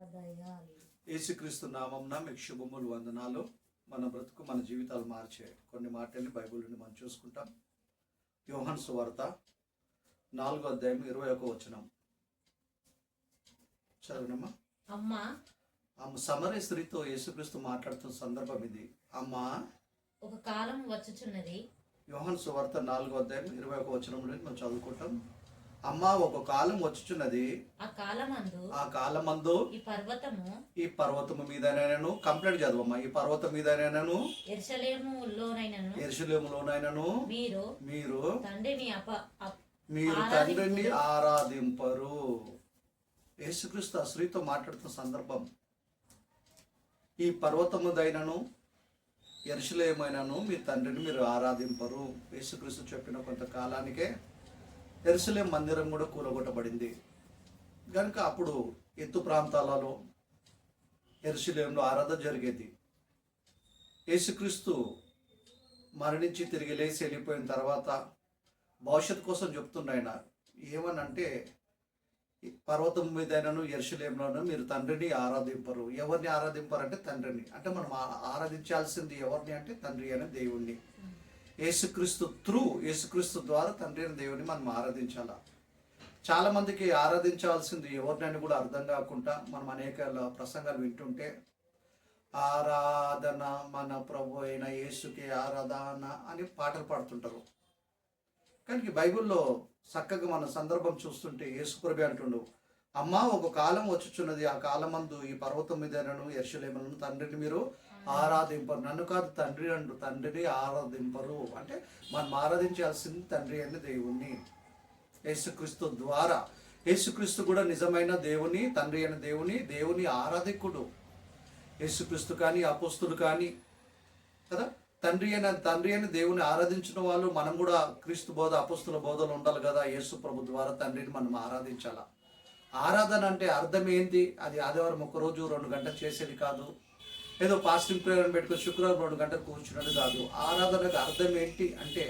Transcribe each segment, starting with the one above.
యేసుక్రీస్తు నామంన మీకు శుభములు వందనాలు. మన బ్రతుకు మన జీవితాలు మార్చే కొన్ని మాటల్ని బైబిల్ నుండి మనం చూసుకుంటాం. యోహాను సువార్త 4:21 చదవనమ్మా. అమ్మ సమరయ స్త్రీతో యేసుక్రీస్తు మాట్లాడుతున్న సందర్భం ఇది. అమ్మా, ఒక కాలం వచ్చుచున్నది. యోహాను సువార్త 4:21 నుండి మనం చదువుకుంటాం. అమ్మా, ఒక కాలం వచ్చుచున్నది, ఆ కాలమందు ఈ పర్వతము మీదనైనను కంప్లైంట్ చదవమ్మా. ఈ పర్వతం మీదనైనను యెరూషలేములోనైనను మీరు తండ్రిని ఆరాధింపరు. యేసుక్రీస్తు ఆ స్త్రీతో మాట్లాడుతున్న సందర్భం. ఈ పర్వతముదైనను యెరూషలేమైనను మీ తండ్రిని మీరు ఆరాధింపరు. యేసుక్రీస్తు చెప్పిన కొంతకాలానికే యెరూషలేం మందిరం కూడా కూలగొట్టబడింది కనుక అప్పుడు ఎత్తు ప్రాంతాలలో యెరూషలేంలో ఆరాధన జరిగేది. యేసుక్రీస్తు మరణించి తిరిగి లేచి వెళ్ళిపోయిన తర్వాత భవిష్యత్తు కోసం చెప్తున్నాయన. ఏమనంటే, పర్వతం మీదైనను యెరూషలేంలోనూ మీరు తండ్రిని ఆరాధింపరు. ఎవరిని ఆరాధింపరంటే తండ్రిని. అంటే మనం ఆరాధించాల్సింది ఎవరిని అంటే తండ్రి అనే దేవుణ్ణి. యేసుక్రీస్తు ద్వారా తండ్రి అయిన దేవుని మనం ఆరాధించాలా. చాలామందికి ఆరాధించాల్సింది ఎవరినైనా కూడా అర్థం కాకుండా మనం అనేక ప్రసంగాలు వింటుంటే ఆరాధన మన ప్రభు అయిన యేసుకి ఆరాధన అని పాటలు పాడుతుంటారు. కానీ బైబిల్లో చక్కగా మన సందర్భం చూస్తుంటే యేసు ప్రభు అంటుండు, అమ్మా, ఒక కాలం వచ్చుచున్నది, ఆ కాలమందు ఈ పర్వతం మీదనను యెరూషలేమును తండ్రిని మీరు ఆరాధింపరు. నన్ను కాదు తండ్రి అండు, తండ్రిని ఆరాధింపరు. అంటే మనం ఆరాధించాల్సింది తండ్రి అయిన దేవుణ్ణి. యేసుక్రీస్తు ద్వారా. యేసుక్రీస్తు కూడా నిజమైన దేవుని, తండ్రి అయిన దేవుని ఆరాధికుడు. యేసుక్రీస్తు కానీ అపోస్తులు కానీ కదా, తండ్రి అయిన దేవుని ఆరాధించిన వాళ్ళు మనం కూడా క్రీస్తు బోధ అపోస్తుల బోధలు ఉండాలి కదా. యేసు ప్రభు ద్వారా తండ్రిని మనం ఆరాధించాలా. ఆరాధన అంటే అర్థం ఏంటి? అది ఆదివారం ఒక్కరోజు 2 గంటలు చేసేది కాదు. ఏదో పాస్టింగ్ ప్రేయర్ పెట్టుకుని శుక్రవారం 2 గంటలు కూర్చున్నది కాదు. ఆరాధనకు అర్థం ఏంటి అంటే,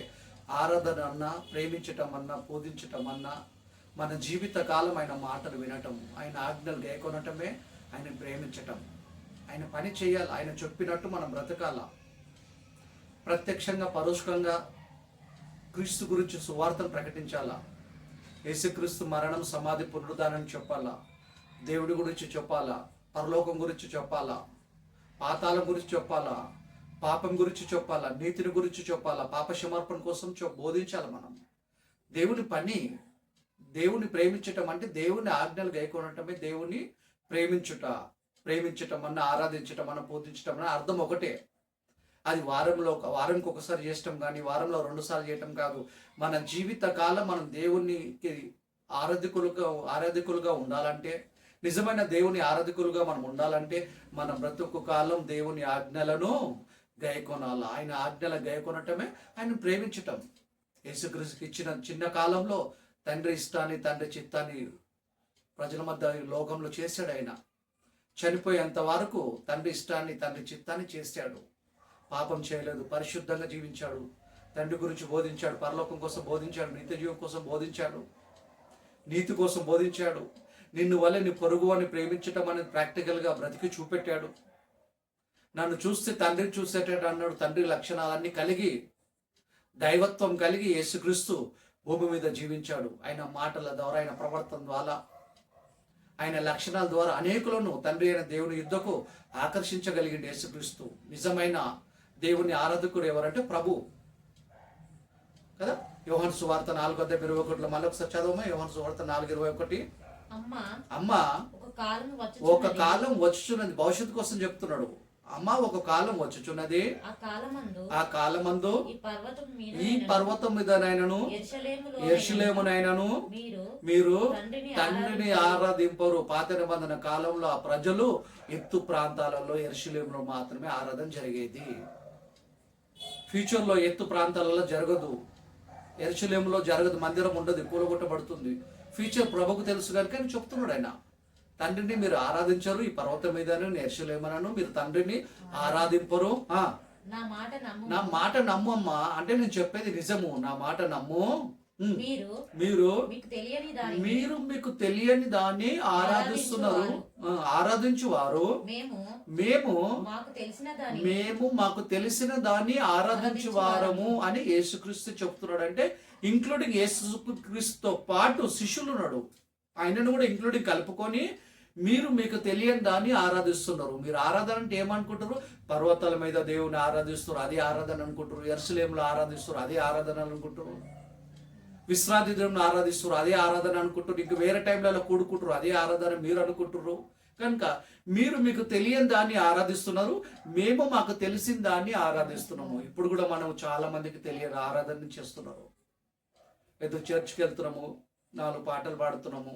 ఆరాధన అన్నా, ప్రేమించటం అన్నా, పూజించటం అన్నా, మన జీవిత కాలం ఆయన మాటలు వినటం, ఆయన ఆజ్ఞలు గైకొనటమే ఆయన ప్రేమించటం. ఆయన పని చేయాలి, ఆయన చెప్పినట్టు మనం బ్రతకాల. ప్రత్యక్షంగా పరోక్షంగా క్రీస్తు గురించి సువార్తను ప్రకటించాలా. యేసుక్రీస్తు మరణం, సమాధి, పునరుద్ధానం చెప్పాలా. దేవుడి గురించి చెప్పాలా. పరలోకం గురించి చెప్పాలా. పాతాళం గురించి చెప్పాలా. పాపం గురించి చెప్పాలా. నీతిని గురించి చెప్పాలా. పాప క్షమాపణ కోసం బోధించాలి. మనం దేవుని పని. దేవుని ప్రేమించటం అంటే దేవుని ఆజ్ఞలు గైకొనటమే దేవుని ప్రేమించటం అన్న, ఆరాధించటం అన్న, పూజించటం అన్న అర్థం ఒకటే. అది వారానికి ఒకసారి చేయటం కానీ, వారంలో 2 సార్లు చేయటం కాదు. మన జీవిత కాలం మనం దేవునికి ఆరాధికులుగా ఉండాలంటే, నిజమైన దేవుని ఆరాధకులుగా మనం ఉండాలంటే, మన బ్రతుకు కాలం దేవుని ఆజ్ఞలను గైకొనాలి. ఆయన ఆజ్ఞల గైకొనటమే ఆయన ప్రేమించటం. యేసుక్రీస్తుకి ఇచ్చిన చిన్న కాలంలో తండ్రి ఇష్టాన్ని, తండ్రి చిత్తాన్ని ప్రజల మధ్య లోకంలో చేశాడు. ఆయన చనిపోయేంత వరకు తండ్రి ఇష్టాన్ని, తండ్రి చిత్తాన్ని చేశాడు. పాపం చేయలేదు, పరిశుద్ధంగా జీవించాడు, తండ్రి గురించి బోధించాడు, పరలోకం కోసం బోధించాడు, నిత్య జీవం కోసం బోధించాడు, నీతి కోసం బోధించాడు. నిన్ను వల్లే నీ పొరుగు అని ప్రేమించటం అనేది ప్రాక్టికల్గా బ్రతికి చూపెట్టాడు. నన్ను చూస్తే తండ్రిని చూసేటట్టు అన్నాడు. తండ్రి లక్షణాలన్నీ కలిగి, దైవత్వం కలిగి యేసుక్రీస్తు భూమి మీద జీవించాడు. ఆయన మాటల ద్వారా, ఆయన ప్రవర్తన ద్వారా, ఆయన లక్షణాల ద్వారా అనేకులను తండ్రి అయిన దేవుని యుద్ధకు ఆకర్షించగలిగింది యేసుక్రీస్తు. నిజమైన దేవుని ఆరాధకుడు ఎవరంటే ప్రభు కదా. యోహాను సువార్త 4:21 మళ్ళీ ఒకసారి చదవమా. యోహాను సువార్త 4:21. అమ్మా, ఒక కాలం వచ్చుచున్నది. భవిష్యత్తు కోసం చెప్తున్నాడు. అమ్మా, ఒక కాలం వచ్చుచున్నది, ఆ కాలమందు ఈ పర్వతం మీదనైనను యెరూషలేమునైనను మీరు తండ్రిని ఆరాధింపరు. పాత నిబంధన కాలంలో ఆ ప్రజలు ఎత్తు ప్రాంతాలలో యెరూషలేములో మాత్రమే ఆరాధన జరిగేది. ఫ్యూచర్లో ఎత్తు ప్రాంతాలలో జరగదు, యెరూషలేములో జరగదు, మందిరం ఉండదు, కూలగొట్టబడుతుంది. ఫ్యూచర్ ప్రభుకు తెలుసు కనుక అని చెప్తున్నాడు ఆయన. తండ్రిని మీరు ఆరాధించరు, ఈ పర్వతం మీద యెరూషలేమునను మీరు తండ్రిని ఆరాధింపరు. నా మాట నమ్ము అమ్మా. అంటే నేను చెప్పేది నిజము, నా మాట నమ్ము. మీరు మీరు మీకు తెలియని దానిని మీరు మీకు తెలియని దాన్ని ఆరాధిస్తున్నారు. ఆరాధించువారు మేము మాకు తెలిసిన దాన్ని మేము మాకు తెలిసిన దాన్ని ఆరాధించువారము అని యేసుక్రీస్తు చెప్తున్నాడు. అంటే ఇంక్లూడింగ్ యేసుక్రీస్తుతో పాటు శిష్యులు ఉన్నాడు, ఆయనను కూడా ఇంక్లూడింగ్ కలుపుకొని మీరు మీకు తెలియని దాన్ని ఆరాధిస్తున్నారు. మీరు ఆరాధన అంటే ఏమనుకుంటారు? పర్వతాల మీద దేవుని ఆరాధిస్తారు, అది ఆరాధన అనుకుంటారు. యెరూషలేములో ఆరాధిస్తారు, అది ఆరాధన అనుకుంటారు. విశ్రాంతి దేవుని ఆరాధిస్తారు, అదే ఆరాధన అనుకుంటారు. ఇంక వేరే టైంలలో కూడుకుంటారు, అదే ఆరాధన మీరు అనుకుంటారు. కనుక మీరు మీకు తెలియని దాన్ని ఆరాధిస్తున్నారు, మేము మాకు తెలిసిన దాన్ని ఆరాధిస్తున్నాము. ఇప్పుడు కూడా మనం చాలా మందికి తెలియని ఆరాధన చేస్తున్నారు. ఏదో చర్చ్కి వెళ్తున్నాము, 4 పాటలు పాడుతున్నాము,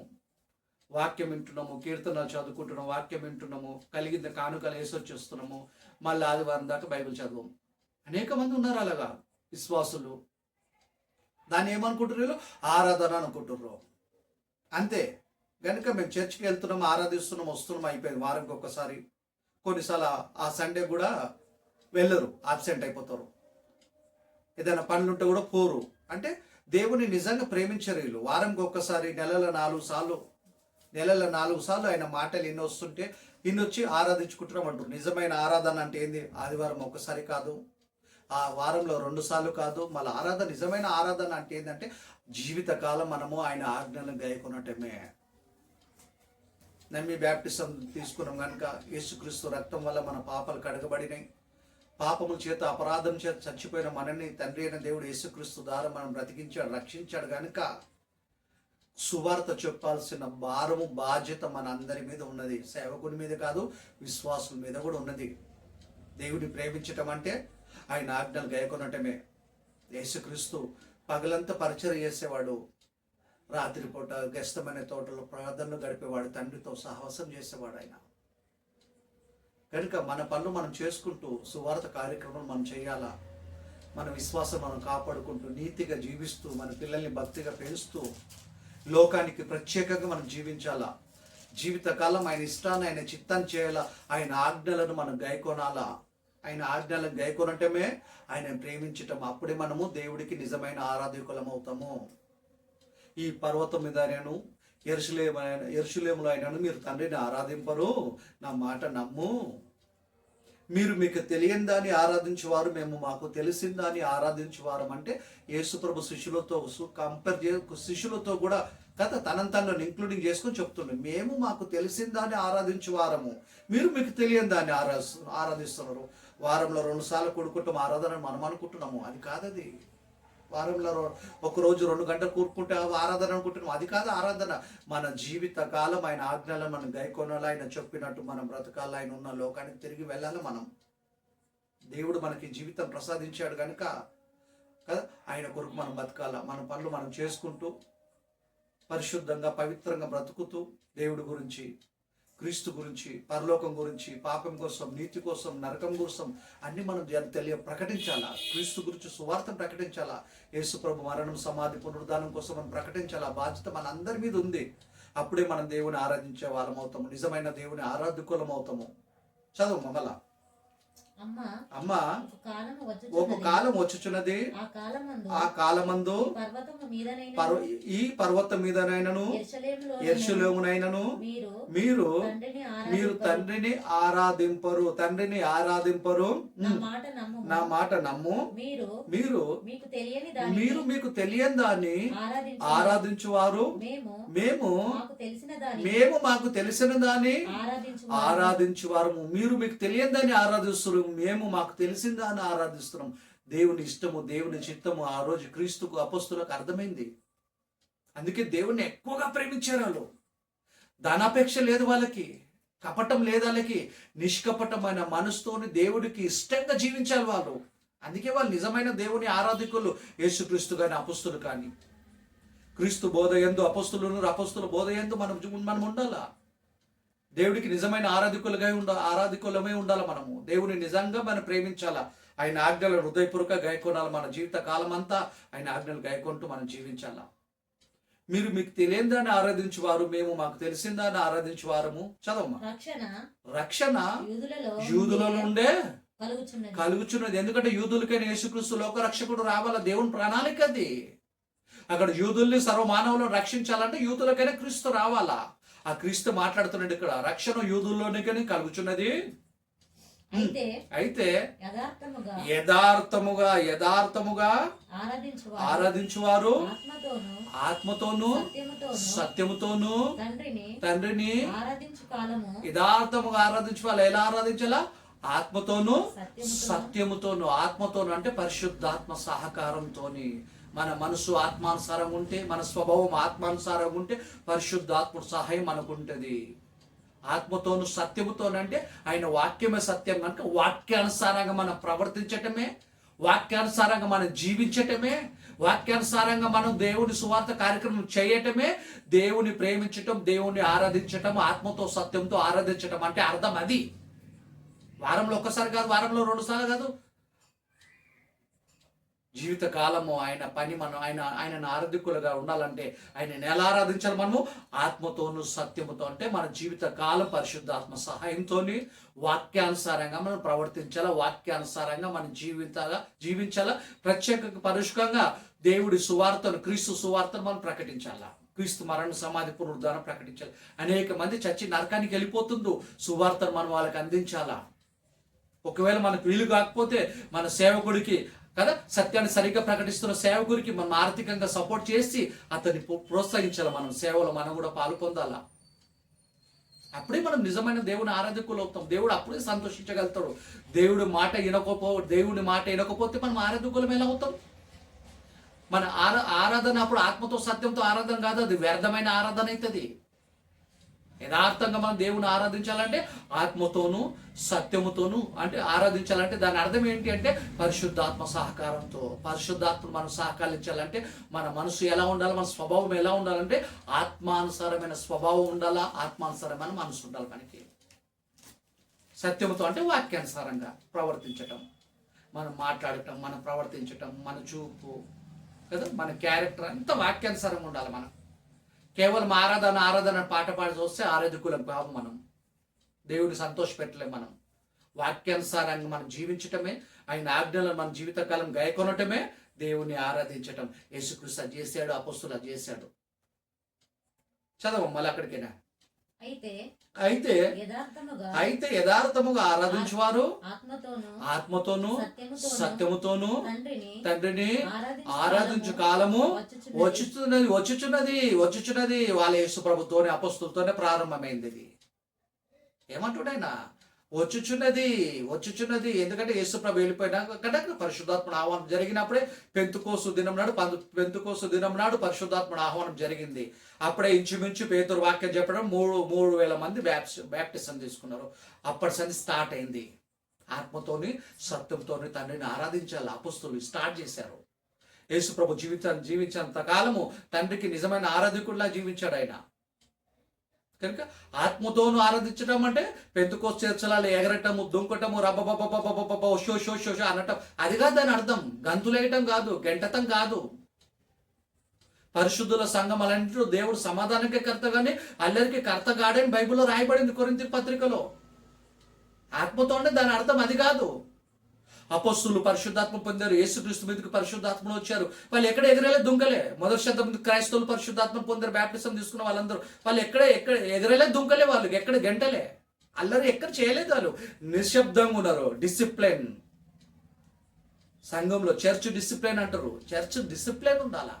వాక్యం వింటున్నాము, కీర్తనలు చదువుకుంటున్నాము, వాక్యం వింటున్నాము, కలిగిన కానుకలు వేసి వచ్చేస్తున్నాము, మళ్ళీ ఆదివారం దాకా బైబిల్ చదవము. అనేక మంది ఉన్నారు అలాగా విశ్వాసులు. దాన్ని ఏమనుకుంటున్నారు? ఆరాధన అనుకుంటున్నారు. అంతే. కనుక మేము చర్చ్కి వెళ్తున్నాం, ఆరాధిస్తున్నాం, వస్తున్నాం, అయిపోయింది. వారంకి ఒక్కసారి. కొన్నిసార్లు ఆ సండే కూడా వెళ్ళరు, ఆబ్సెంట్ అయిపోతారు. ఏదైనా పనులుంటే కూడా పోరు. అంటే దేవుని నిజంగా ప్రేమించరు వీళ్ళు. వారంకి ఒక్కసారి, నెలలో 4 సార్లు ఆయన మాటలు ఇన్ని వస్తుంటే ఇన్నొచ్చి ఆరాధించుకుంటున్నాం అంటారు. నిజమైన ఆరాధన అంటే ఏంది? ఆదివారం ఒక్కసారి కాదు, ఆ వారంలో 2 సార్లు కాదు. మళ్ళీ ఆరాధన, నిజమైన ఆరాధన అంటే ఏంటంటే జీవితకాలం మనము ఆయన ఆజ్ఞలను గాయకున్నట్టమే. నమ్మి బ్యాప్టిజం తీసుకున్నాం కనుక యేసుక్రీస్తు రక్తం వల్ల మన పాపాలు కడగబడినాయి. పాపముల చేత, అపరాధం చేత చచ్చిపోయిన మనల్ని తండ్రి అయిన దేవుడు యేసుక్రీస్తు ద్వారా మనం బ్రతికించాడు, రక్షించాడు. కనుక సువార్త చెప్పాల్సిన భారము, బాధ్యత మన అందరి మీద ఉన్నది. సేవకుని మీద కాదు, విశ్వాసుల మీద కూడా ఉన్నది. దేవుడిని ప్రేమించటం అంటే ఆయన ఆజ్ఞలు గాయకొనటమే. యేసుక్రీస్తు పగలంతా పరిచయం చేసేవాడు, రాత్రిపూట గెస్తమైన తోటలో ప్రార్థనలు గడిపేవాడు, తండ్రితో సహవాసం చేసేవాడు ఆయన. కనుక మన పనులు మనం చేసుకుంటూ సువార్త కార్యక్రమం మనం చేయాలా. మన విశ్వాసం మనం కాపాడుకుంటూ నీతిగా జీవిస్తూ మన పిల్లల్ని భక్తిగా పెంచుతూ లోకానికి ప్రత్యేకంగా మనం జీవించాలా. జీవితకాలం ఆయన ఇష్టాన్ని, ఆయన చిత్తాన్ని చేయాలా. ఆయన ఆజ్ఞలను మనం గాయకొనాలా. ఆయన ఆజ్ఞలను గాయకొనటమే ఆయన ప్రేమించటం. అప్పుడే మనము దేవుడికి నిజమైన ఆరాధకులం అవుతాము. ఈ పర్వతం మీద నేను యెరూషలేములో అయినను మీరు తండ్రిని ఆరాధింపరు, నా మాట నమ్ము. మీరు మీకు తెలియని దాన్ని ఆరాధించేవారు, మేము మాకు తెలిసిన దాన్ని ఆరాధించేవారం. అంటే యేసుప్రభు శిష్యులతో కూడా కదా తనను ఇంక్లూడింగ్ చేసుకొని చెప్తుండే, మేము మాకు తెలిసిన దాన్ని ఆరాధించేవారము, మీరు మీకు తెలియని దాన్ని ఆరాధిస్తున్నారు. వారంలో 2 సార్లు కూడుకుంటాం ఆరాధన మనం అనుకుంటున్నాము, అది కాదది. వారంలో ఒకరోజు 2 గంటలు కూడుకుంటే ఆరాధన అనుకుంటున్నాం, అది కాదు ఆరాధన. మన జీవిత కాలం ఆయన ఆజ్ఞలను మనం గైకొనాలి, ఆయన చెప్పినట్టు మనం బ్రతకాలి, ఆయన ఉన్న లోకానికి తిరిగి వెళ్ళాలి. మనం దేవుడు మనకి జీవితం ప్రసాదించాడు కనుక కదా ఆయన కొరకు మనం బతకాల. మన పనులు మనం చేసుకుంటూ పరిశుద్ధంగా, పవిత్రంగా బ్రతుకుతూ దేవుడి గురించి, క్రీస్తు గురించి, పరలోకం గురించి, పాపం కోసం, నీతి కోసం, నరకం కోసం అన్ని మనం ప్రకటించాలా. క్రీస్తు గురించి సువార్త ప్రకటించాలా. యేసుప్రభు మరణం, సమాధి, పునరుద్ధానం కోసం మనం ప్రకటించాలా. బాధ్యత మన అందరి మీద ఉంది. అప్పుడే మనం దేవుని ఆరాధించే వాళ్ళం అవుతాము, నిజమైన దేవుని ఆరాధకులం అవుతాము. చదువు మమ్మల్ని. అమ్మా ఒక కాలం వచ్చుచున్నది, ఆ కాలమందు ఈ పర్వతం మీదనైనను యెరూషలేమునైనను మీరు తండ్రిని ఆరాధింపరు. నా మాట నమ్ము. మీరు మీకు తెలియని దాన్ని ఆరాధించువారు, మేము మాకు తెలిసిన దాన్ని ఆరాధించువారు. మీరు మీకు తెలియని దాన్ని ఆరాధిస్తున్నారు, మేము మాకు తెలిసిన దాన్ని ఆరాధిస్తున్నాం. దేవుని ఇష్టము, దేవుని చిత్తము ఆ రోజు క్రీస్తుకు అపొస్తలులకు అర్థమైంది. అందుకే దేవుణ్ణి ఎక్కువగా ప్రేమించారు వాళ్ళు. ధనాపేక్ష లేదు వాళ్ళకి, కపటం లేదు వాళ్ళకి. నిష్కపటమైన మనసుతోని దేవుడికి ఇష్టంగా జీవించాలి వాళ్ళు. అందుకే వాళ్ళు నిజమైన దేవుని ఆరాధకులు. యేసుక్రీస్తు కానీ అపొస్తలు కానీ, క్రీస్తు బోధ యందు అపొస్తల బోధ యందు మనం ఉండాలా. దేవుడికి నిజమైన ఆరాధికులమే ఉండాలి. మనము దేవుని నిజంగా మనం ప్రేమించాలా. ఆయన ఆజ్ఞలను హృదయపూర్వక గాయకొనాలి. మన జీవిత కాలం అంతా ఆయన ఆజ్ఞలు గాయకొంటూ మనం జీవించాలా. మీరు మీకు తెలియని దాన్ని ఆరాధించువారు, మేము మాకు తెలిసిన దాన్ని ఆరాధించువారము. చదవమ్మా. రక్షణ యూదుల నుండే కలుగుచున్నది. ఎందుకంటే యూదులకైనా యేసుక్రీస్తు లోక రక్షకుడు రావాలా. దేవుని ప్రణాళిక అది. అక్కడ యూదుల్ని సర్వమానవులను రక్షించాలంటే యూదులకైనా క్రీస్తు రావాలా. ఆ క్రీస్తు మాట్లాడుతున్నాడు ఇక్కడ, రక్షణ యూదుల్లోనికని కలుగుచున్నది. అయితే యథార్థముగా ఆరాధించువారు ఆత్మతోను సత్యముతోను తండ్రిని యథార్థముగా ఆరాధించు వాళ్ళు ఎలా ఆరాధించాలా? ఆత్మతోను సత్యముతోను. ఆత్మతోను అంటే పరిశుద్ధాత్మ సహకారంతోని. మన మనసు ఆత్మానుసారంగా ఉంటే, మన స్వభావం ఆత్మానుసారంగా ఉంటే పరిశుద్ధాత్మ సహాయం మనకుంటది. ఆత్మతోను సత్యముతోను అంటే ఆయన వాక్యమే సత్యం కనుక వాక్యానుసారంగా మనం ప్రవర్తించటమే, వాక్యానుసారంగా మనం జీవించటమే, వాక్యానుసారంగా మనం దేవుని సువార్త కార్యక్రమం చేయటమే దేవుని ప్రేమించటం, దేవుని ఆరాధించటం, ఆత్మతో సత్యంతో ఆరాధించటం అంటే అర్థం అది. వారంలో ఒక్కసారి కాదు, వారంలో 2 సార్లు కాదు, జీవితకాలము ఆయన పని మనం ఆయనను ఆరాధికులుగా ఉండాలంటే ఆయనను ఎలా ఆరాధించాలి? మనము ఆత్మతోను సత్యముతో అంటే మన జీవిత కాలం పరిశుద్ధాత్మ సహాయంతో వాక్యానుసారంగా మనం ప్రవర్తించాలా, వాక్యానుసారంగా మనం జీవించాలా, ప్రత్యేక పరుషంగా దేవుడి సువార్తను, క్రీస్తు సువార్తను మనం ప్రకటించాలా. క్రీస్తు మరణ సమాధి పునరుద్ధానం ప్రకటించాలి. అనేక మంది చచ్చి నరకానికి వెళ్ళిపోతుందో సువార్తను మనం వాళ్ళకి అందించాలా. ఒకవేళ మనకు వీలు కాకపోతే మన సేవకుడికి కదా సత్యాన్ని సరిగ్గా ప్రకటిస్తున్న సేవకుడికి మనం ఆర్థికంగా సపోర్ట్ చేసి అతన్ని ప్రోత్సహించాలి. మనం సేవలో మనం కూడా పాలు పొందాలా. అప్పుడే మనం నిజమైన దేవుని ఆరాధకులు అవుతాం. దేవుడు అప్పుడే సంతోషించగలుగుతాడు. దేవుడి మాట వినకపోతే మనం ఆరాధకులం ఎలా అవుతాం? మన ఆరాధన అప్పుడు ఆత్మతో సత్యంతో ఆరాధన కాదు, అది వ్యర్థమైన ఆరాధన అవుతుంది. యథార్థంగా మనం దేవుని ఆరాధించాలంటే ఆత్మతోను సత్యముతోను అంటే ఆరాధించాలంటే దాని అర్థం ఏంటి అంటే పరిశుద్ధాత్మ సహకారంతో. పరిశుద్ధాత్మ మనం సహకరించాలంటే మన మనసు ఎలా ఉండాలి, మన స్వభావం ఎలా ఉండాలంటే ఆత్మానుసారమైన స్వభావం ఉండాలా, ఆత్మానుసారమైన మనసు ఉండాలి మనకి. సత్యముతో అంటే వాక్యానుసారంగా ప్రవర్తించటం, మనం మాట్లాడటం, మనం ప్రవర్తించటం, మన చూపు కదా, మన క్యారెక్టర్ అంతా వాక్యానుసారంగా ఉండాలి. మనం కేవలం ఆరాధన పాట పాడి చూస్తే ఆరాధకులం కాదు. మనం దేవుడిని సంతోషపెట్టలేం. మనం వాక్యానుసారంగా మనం జీవించటమే, ఆయన ఆజ్ఞలను మన జీవితకాలం గాయకొనటమే దేవుని ఆరాధించటం. యేసుక్రీస్తు అది చేశాడు, అపొస్తలులు అది చేశాడు. చదవం మళ్ళీ అక్కడికైనా. అయితే యథార్థముగా ఆరాధించువారు ఆత్మతోను సత్యముతోను తండ్రిని ఆరాధించు కాలము వచ్చుచున్నది. వాళ్ళ యేసు ప్రభుతోనే అపొస్తలులతోనే ప్రారంభమైంది. ఇది ఏమంటున్నాయినా వచ్చుచున్నది. ఎందుకంటే యేసు ప్రభు వెళ్ళిపోయినాక కదా పరిశుద్ధాత్మ ఆహ్వానం జరిగినప్పుడే పెంతుకోసు దినం నాడు పరిశుద్ధాత్మ ఆహ్వానం జరిగింది. అప్పుడే ఇంచుమించు పేతురు వాక్యం చెప్పడం 3,000 మంది బ్యాప్టిజం తీసుకున్నారు. అప్పటి సంది స్టార్ట్ అయింది. ఆత్మతోని సత్యంతోని తండ్రిని ఆరాధించాలి అపొస్తలులు స్టార్ట్ చేశారు. యేసు ప్రభు జీవించినంత కాలము తండ్రికి నిజమైన ఆరాధకుడిలా జీవించాడు ఆయన. కనుక ఆత్మతోను ఆరాధించడం అంటే పెంతుకోస్తు చర్చలాలు ఎగరటము, దుంకటము, రబ్బ షో అనటం అది కాదు. దాని అర్థం గంతులేయటం కాదు, గెంటతం కాదు. పరిశుద్ధుల సంఘం అలాంటి దేవుడు సమాధానకే కర్త కానీ అల్లరికి కర్త కాడని బైబిల్లో రాయబడింది కొరింథీ పత్రికలో. ఆత్మతో అంటే దాని అర్థం అది కాదు. అపొస్తలులు పరిశుద్ధాత్మ పొందారు, యేసుక్రీస్తు మీదకి పరిశుద్ధాత్మను వచ్చారు. వాళ్ళు ఎక్కడ ఎగరేలే దుంకలే. మొదటి శతాబ్దం క్రైస్తవులు పరిశుద్ధాత్మ పొందారు, బ్యాప్టిజం తీసుకున్న వాళ్ళందరూ వాళ్ళు ఎక్కడ ఎగరేలే దుంకలే, వాళ్ళకి ఎక్కడ గంటలే, అల్లరి ఎక్కడ చేయలేదు. వాళ్ళు నిశ్శబ్దంగా ఉన్నారు. డిసిప్లిన్ సంఘంలో చర్చ్ డిసిప్లిన్ అంటారు. చర్చ్ డిసిప్లిన్ ఉండాలా.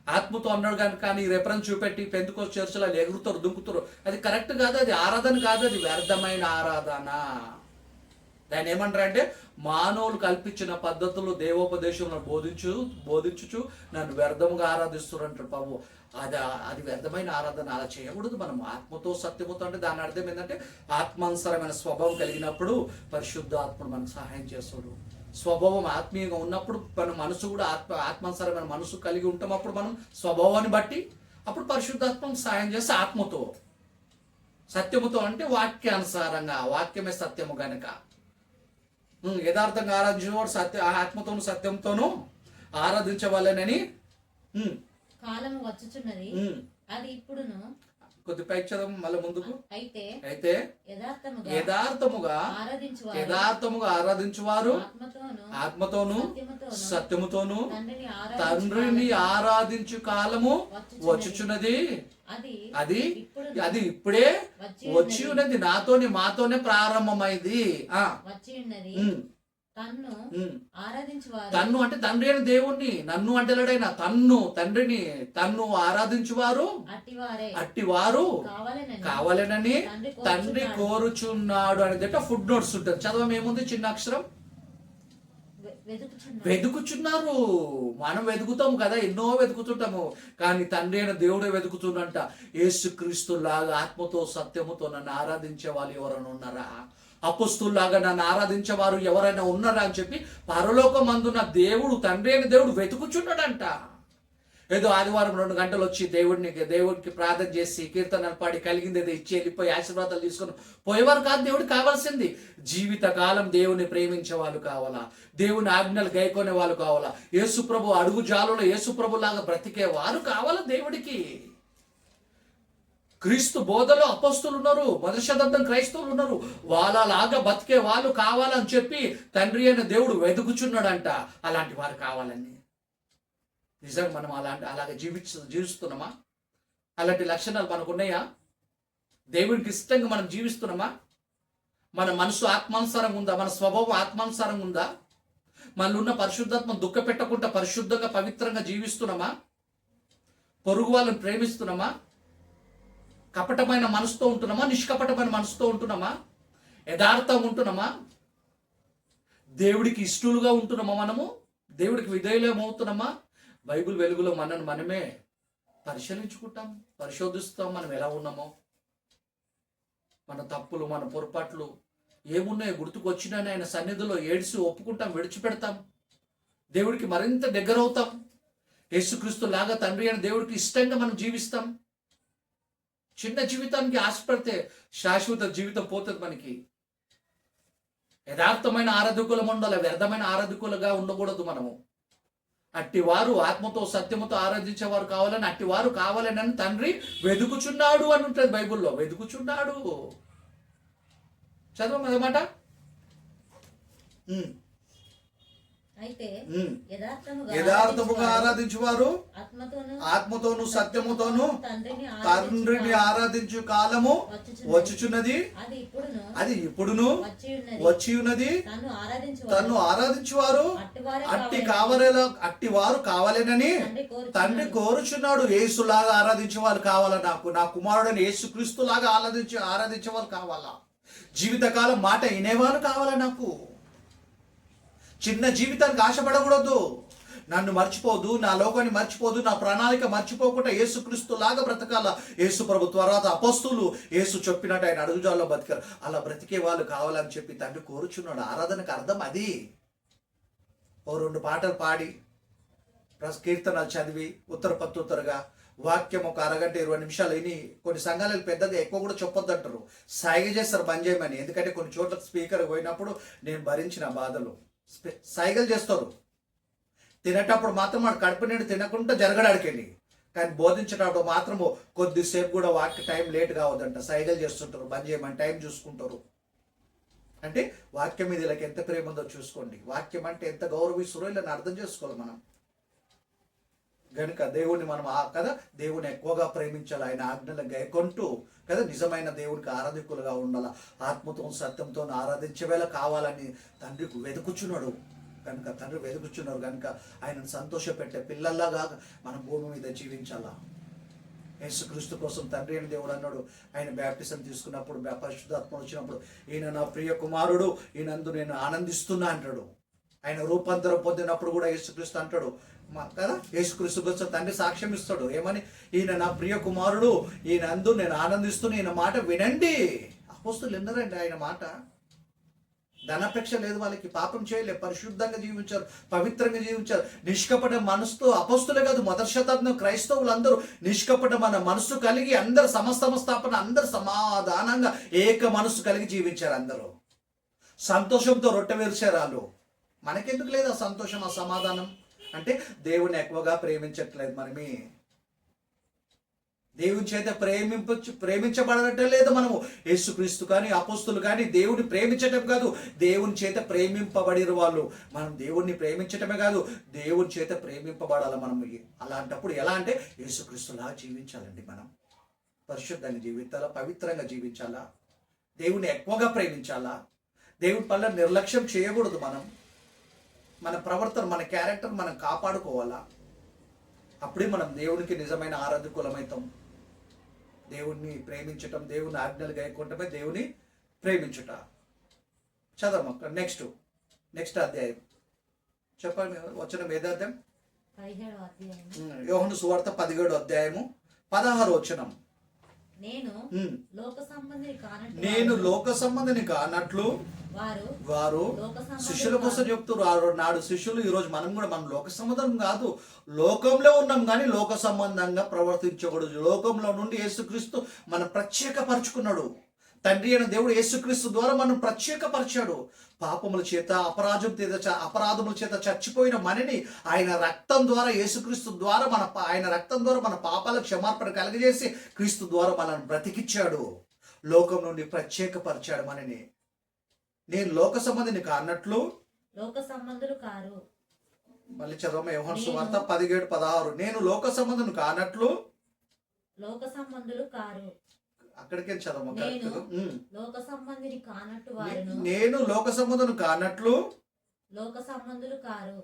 ఆత్మతో అన్నాడు కానీ రెఫరెన్స్ చూపెట్టి పెంతుకోస్తు చర్చలు ఎగురుతారు, దుంకుతారు. అది కరెక్ట్ కాదు, అది ఆరాధన కాదు, అది వ్యర్థమైన ఆరాధన. దాన్ని ఏమంటారంటే మానవులు కల్పించిన పద్ధతులు దేవోపదేశంలో బోధించుచు నన్ను వ్యర్థముగా ఆరాధిస్తున్నారు బాబు. అది వ్యర్థమైన ఆరాధన. అలా చేయకూడదు. మనం ఆత్మతో సత్యముతో అంటే దాని అర్థం ఏంటంటే ఆత్మానుసారమైన స్వభావం కలిగినప్పుడు పరిశుద్ధాత్ముడు మనకు సహాయం చేస్తాడు. స్వభావం ఆత్మీయంగా ఉన్నప్పుడు మన మనసు కూడా ఆత్మానుసారమైన మనసు కలిగి ఉంటాం. అప్పుడు మనం స్వభావాన్ని బట్టి అప్పుడు పరిశుద్ధాత్మ సహాయం చేస్తే ఆత్మతో సత్యముతో అంటే వాక్యానుసారంగా, వాక్యమే సత్యము గనక యథార్థంగా ఆరాధించేవాడు ఆత్మతోను సత్యంతోనూ ఆరాధించవాలని కాలము వచ్చుచున్నది, అది ఇప్పుడును కొద్ది పైకి చదవం మళ్ళీ ముందుకు. అయితే అయితే యథార్థముగా యథార్థముగా ఆరాధించువారు యథార్థముగా ఆరాధించువారు ఆత్మతోను సత్యముతోను తండ్రిని ఆరాధించు కాలము వచ్చుచున్నది. అది అది ఇప్పుడే వచ్చి ఉన్నది, నాతోని మాతోనే ప్రారంభమైంది. తన్ను అంటే తండ్రి అయిన దేవుణ్ణి, నన్ను అంటలేడైనా తండ్రిని తన్ను ఆరాధించువారు అట్టివారు కావాలనని తండ్రి కోరుచున్నాడు అనేది ఫుడ్ నోట్స్ ఉంటుంది. చదవమేముంది? చిన్న అక్షరం వెతుకుచున్నారు. మనం వెతుకుతాము కదా, ఎన్నో వెతుకుతుంటాము, కానీ తండ్రి అయిన దేవుడే వెతుకుతున్నంట. యేసుక్రీస్తు లాగా ఆత్మతో సత్యముతో నన్ను ఆరాధించే వాళ్ళు ఎవరైనా ఉన్నారా? అపొస్తలులాగా నన్ను ఆరాధించేవారు ఎవరైనా ఉన్నారా అని చెప్పి పరలోకమందున్న దేవుడు, తండ్రి అయిన దేవుడు వెతుకుచున్నాడంట. ఏదో ఆదివారం 2 గంటలు వచ్చి దేవుడికి ప్రార్థన చేసి కీర్తనలు పాడి కలిగింది ఏదో ఇచ్చి వెళ్ళిపోయి ఆశీర్వాదాలు తీసుకొని పోయేవారు కాదు. దేవుడికి కావాల్సింది జీవితకాలం దేవుని ప్రేమించే వాళ్ళు కావాలా, దేవుని ఆజ్ఞలు గైకొనే వాళ్ళు కావాలా, యేసుప్రభు అడుగు జాలలో యేసుప్రభు లాగా బ్రతికే వారు కావాలా దేవుడికి. క్రీస్తు బోధలో అపొస్తలులు ఉన్నారు, మొదటి శతాబ్దం క్రైస్తవులు ఉన్నారు, వాళ్ళలాగా బతికే వాళ్ళు కావాలని చెప్పి తండ్రి అయిన దేవుడు వెతుకుచున్నాడంట. అలాంటి వారు కావాలని నిజంగా మనం అలాగే జీవిస్తున్నామా? అలాంటి లక్షణాలు మనకున్నాయా? దేవుడికి ఇష్టంగా మనం జీవిస్తున్నామా? మన మనసు ఆత్మానుసారంగా ఉందా? మన స్వభావం ఆత్మానుసారంగా ఉందా? మనలో ఉన్న పరిశుద్ధాత్మ దుఃఖ పెట్టకుండా పరిశుద్ధంగా పవిత్రంగా జీవిస్తున్నామా? పొరుగు వాళ్ళని ప్రేమిస్తున్నామా? కపటమైన మనసుతో ఉంటున్నామా? నిష్కపటమైన మనసుతో ఉంటున్నామా? యథార్థంగా ఉంటున్నామా? దేవుడికి ఇష్టలుగా ఉంటున్నామా? మనము దేవుడికి విధేయులమవుతున్నామా? బైబిల్ వెలుగులో మనమే పరిశీలించుకుంటాం, పరిశోధిస్తాం. మనం ఎలా ఉన్నామో, మన తప్పులు మన పొరపాట్లు ఏమున్నాయో గుర్తుకు వచ్చినాయని ఆయన సన్నిధిలో ఏడ్చి ఒప్పుకుంటాం, విడిచిపెడతాం, దేవుడికి మరింత దగ్గర అవుతాం. యేసుక్రీస్తు లాగా తండ్రి అయిన దేవుడికి ఇష్టంగా మనం జీవిస్తాం. చిన్న జీవితానికి ఆశపడితే శాశ్వత జీవితం పోతుంది మనకి. యథార్థమైన ఆరాధకులం ఉండాలి, వ్యర్థమైన ఆరాధకులుగా ఉండకూడదు. మనము అట్టివారు ఆత్మతో సత్యముతో ఆరాధించేవారు కావాలని, అట్టివారు కావాలని తండ్రి వెతుకుచున్నాడు అని ఉంటుంది బైబిల్లో. వెతుకుచున్నాడు. చదవం అదమాట. అయితే యథార్థముగా ఆరాధించువారు ఆత్మతోను సత్యముతోను తండ్రిని ఆరాధించు కాలము వచ్చుచున్నది. అది ఇప్పుడును వచ్చి ఉన్నది. తన్ను ఆరాధించువారు అట్టి వారు కావాలేనని తండ్రి కోరుచున్నాడు. యేసులాగా ఆరాధించే వాళ్ళు కావాలా? నా కుమారుడని యేసుక్రీస్తు లాగా ఆరాధించే వాళ్ళు కావాలా? జీవితకాలం మాట వినేవాళ్ళు కావాలా? నాకు చిన్న జీవితానికి ఆశపడకూడదు. నన్ను మర్చిపోదు, నా లోకాన్ని మర్చిపోదు, నా ప్రణాళిక మర్చిపోకుండా యేసుక్రీస్తు లాగా బ్రతకాల. యేసు ప్రభు తర్వాత అపొస్తలులు యేసు చెప్పినట్టు ఆయన అడుగుజాల్లో బతికారు. అలా బ్రతికే వాళ్ళు కావాలని చెప్పి తండ్రి కోరుచున్నాడు. ఆరాధనకు అర్థం అది. ఓ 2 పాటలు పాడి కీర్తనలు చదివి ఉత్తరగా వాక్యం ఒక అరగంట 20 నిమిషాలు విని, కొన్ని సంఘాలు పెద్దగా ఎక్కువ కూడా చెప్పొద్దు అంటారు, సైగ చేస్తారు బంద్ చేయమని. ఎందుకంటే కొన్ని చోట్ల స్పీకర్ పోయినప్పుడు నేను భరించిన బాధలు సైగలు చేస్తారు. తినేటప్పుడు మాత్రం వాడు కడుపు నిండి తినకుండా జరగడాడికెళ్ళి, కానీ బోధించేటప్పుడు మాత్రము కొద్దిసేపు కూడా వాక్య టైం లేట్ కావద్దంట. సైగలు చేస్తుంటారు, బంద్ చేయమని టైం చూసుకుంటారు. అంటే వాక్యం మీద వీళ్ళకి ఎంత ప్రేమ ఉందో చూసుకోండి. వాక్యం అంటే ఎంత గౌరవిస్తురో ఇలా అర్థం చేసుకోవాలి మనం. గనుక దేవుణ్ణి మనం కదా దేవుని ఎక్కువగా ప్రేమించాలి, ఆయన ఆజ్ఞలను గైకొంటూ కదా నిజమైన దేవునికి ఆరాధికులుగా ఉండాలి. ఆత్మతో సత్యంతో ఆరాధించే వేళ కావాలని తండ్రికి వెతుకుచున్నాడు. కనుక తండ్రి వెతుకుచున్నారు కనుక ఆయనను సంతోషపెట్టే పిల్లల్లాగా మనం భూమి మీద జీవించాలా. యేసుక్రీస్తు కోసం తండ్రి అని దేవుడు అన్నాడు. ఆయన బ్యాప్టిజం తీసుకున్నప్పుడు, పరిశుద్ధాత్మ వచ్చినప్పుడు, ఈయన నా ప్రియ కుమారుడు, ఈయనందు నేను ఆనందిస్తున్నా అంటాడు. ఆయన రూపాంతరం పొందినప్పుడు కూడా యేసుక్రీస్తు అంటాడు కదా, యేసుక్రీస్తు కోసం తండ్రి సాక్ష్యం ఇస్తాడు. ఏమని? ఈయన నా ప్రియ కుమారుడు, ఈయనందు నేను ఆనందిస్తున్నా, ఈయన మాట వినండి. అపోస్తలులు విన్నారండి ఆయన మాట. ధనాపేక్ష లేదు వాళ్ళకి, పాపం చేయలేదు, పరిశుద్ధంగా జీవించారు, పవిత్రంగా జీవించారు, నిష్కపట మనసుతో. అపోస్తలే కాదు, మొదటి శతాబ్దం క్రైస్తవులందరూ నిష్కపటమైన మనసు కలిగి అందరు సమస్థాపన అందరు సమాధానంగా ఏక మనసు కలిగి జీవించారు. అందరూ సంతోషంతో రొట్టె విరిచారు. వాళ్ళు మనకెందుకు లేదు ఆ సంతోషం, ఆ సమాధానం? అంటే దేవుని ఎక్కువగా ప్రేమించట్లేదు మనమే. దేవుని చేత ప్రేమించబడటం లేదు మనము. యేసుక్రీస్తు కానీ అపోస్తులు కానీ దేవుని ప్రేమించటం కాదు, దేవుని చేత ప్రేమింపబడిన వాళ్ళు. మనం దేవుణ్ణి ప్రేమించటమే కాదు, దేవుని చేత ప్రేమింపబడాలి మనం. అలాంటప్పుడు ఎలా అంటే యేసుక్రీస్తులా జీవించాలండి. మనం పరిశుద్ధంగా జీవితాలా, పవిత్రంగా జీవించాలా, దేవుని ఎక్కువగా ప్రేమించాలా, దేవుని పట్ల నిర్లక్ష్యం చేయకూడదు. మన ప్రవర్తన, మన క్యారెక్టర్ మనం కాపాడుకోవాలా. అప్పుడే మనం దేవునికి నిజమైన ఆరాధకులమవుతాం. దేవుణ్ణి ప్రేమించటం, దేవుని ఆజ్ఞలు గాయకుంటమే దేవుని ప్రేమించుట. చదవమ్మ నెక్స్ట్ అధ్యాయం చెప్పండి. వచనం ఏదాధ్యాయం? 17వ అధ్యాయం. యోహాను సువార్త 17వ అధ్యాయము 16వ వచనం. నేను లోక సంబంధిని కానట్లు వారు శిష్యుల కోసం చెప్తున్నారు. నాడు శిష్యులు, ఈరోజు మనం కూడా మనం లోక సంబంధం కాదు, లోకంలో ఉన్నాం కానీ లోక సంబంధంగా ప్రవర్తించకూడదు. లోకంలో నుండి యేసుక్రీస్తు మనం ప్రత్యేకపరుచుకున్నాడు. తండ్రి అయిన దేవుడు యేసుక్రీస్తు ద్వారా మనం ప్రత్యేకపరిచాడు. పాపముల చేత అపరాధముల చేత చచ్చిపోయిన మనని ఆయన రక్తం ద్వారా, యేసుక్రీస్తు ద్వారా ఆయన రక్తం ద్వారా మన పాపాలకు క్షమాపణ కలగజేసి క్రీస్తు ద్వారా మనల్ని బ్రతికిచ్చాడు. లోకం నుండి ప్రత్యేకపరిచాడు మనని. నేను లోక సంబంధిని కానట్లు లోక సంబంధులు కారు. మళ్ళీ చదవమ్మ యోహాను సువార్త 17:16. నేను లోక సంబంధుని కానట్లు లోక సంబంధులు కారు. అక్కడికే చదవమ్మ. లోక సంబంధిని కానట్టు వారును. నేను లోక సంబంధుని కానట్లు లోక సంబంధులు కారు.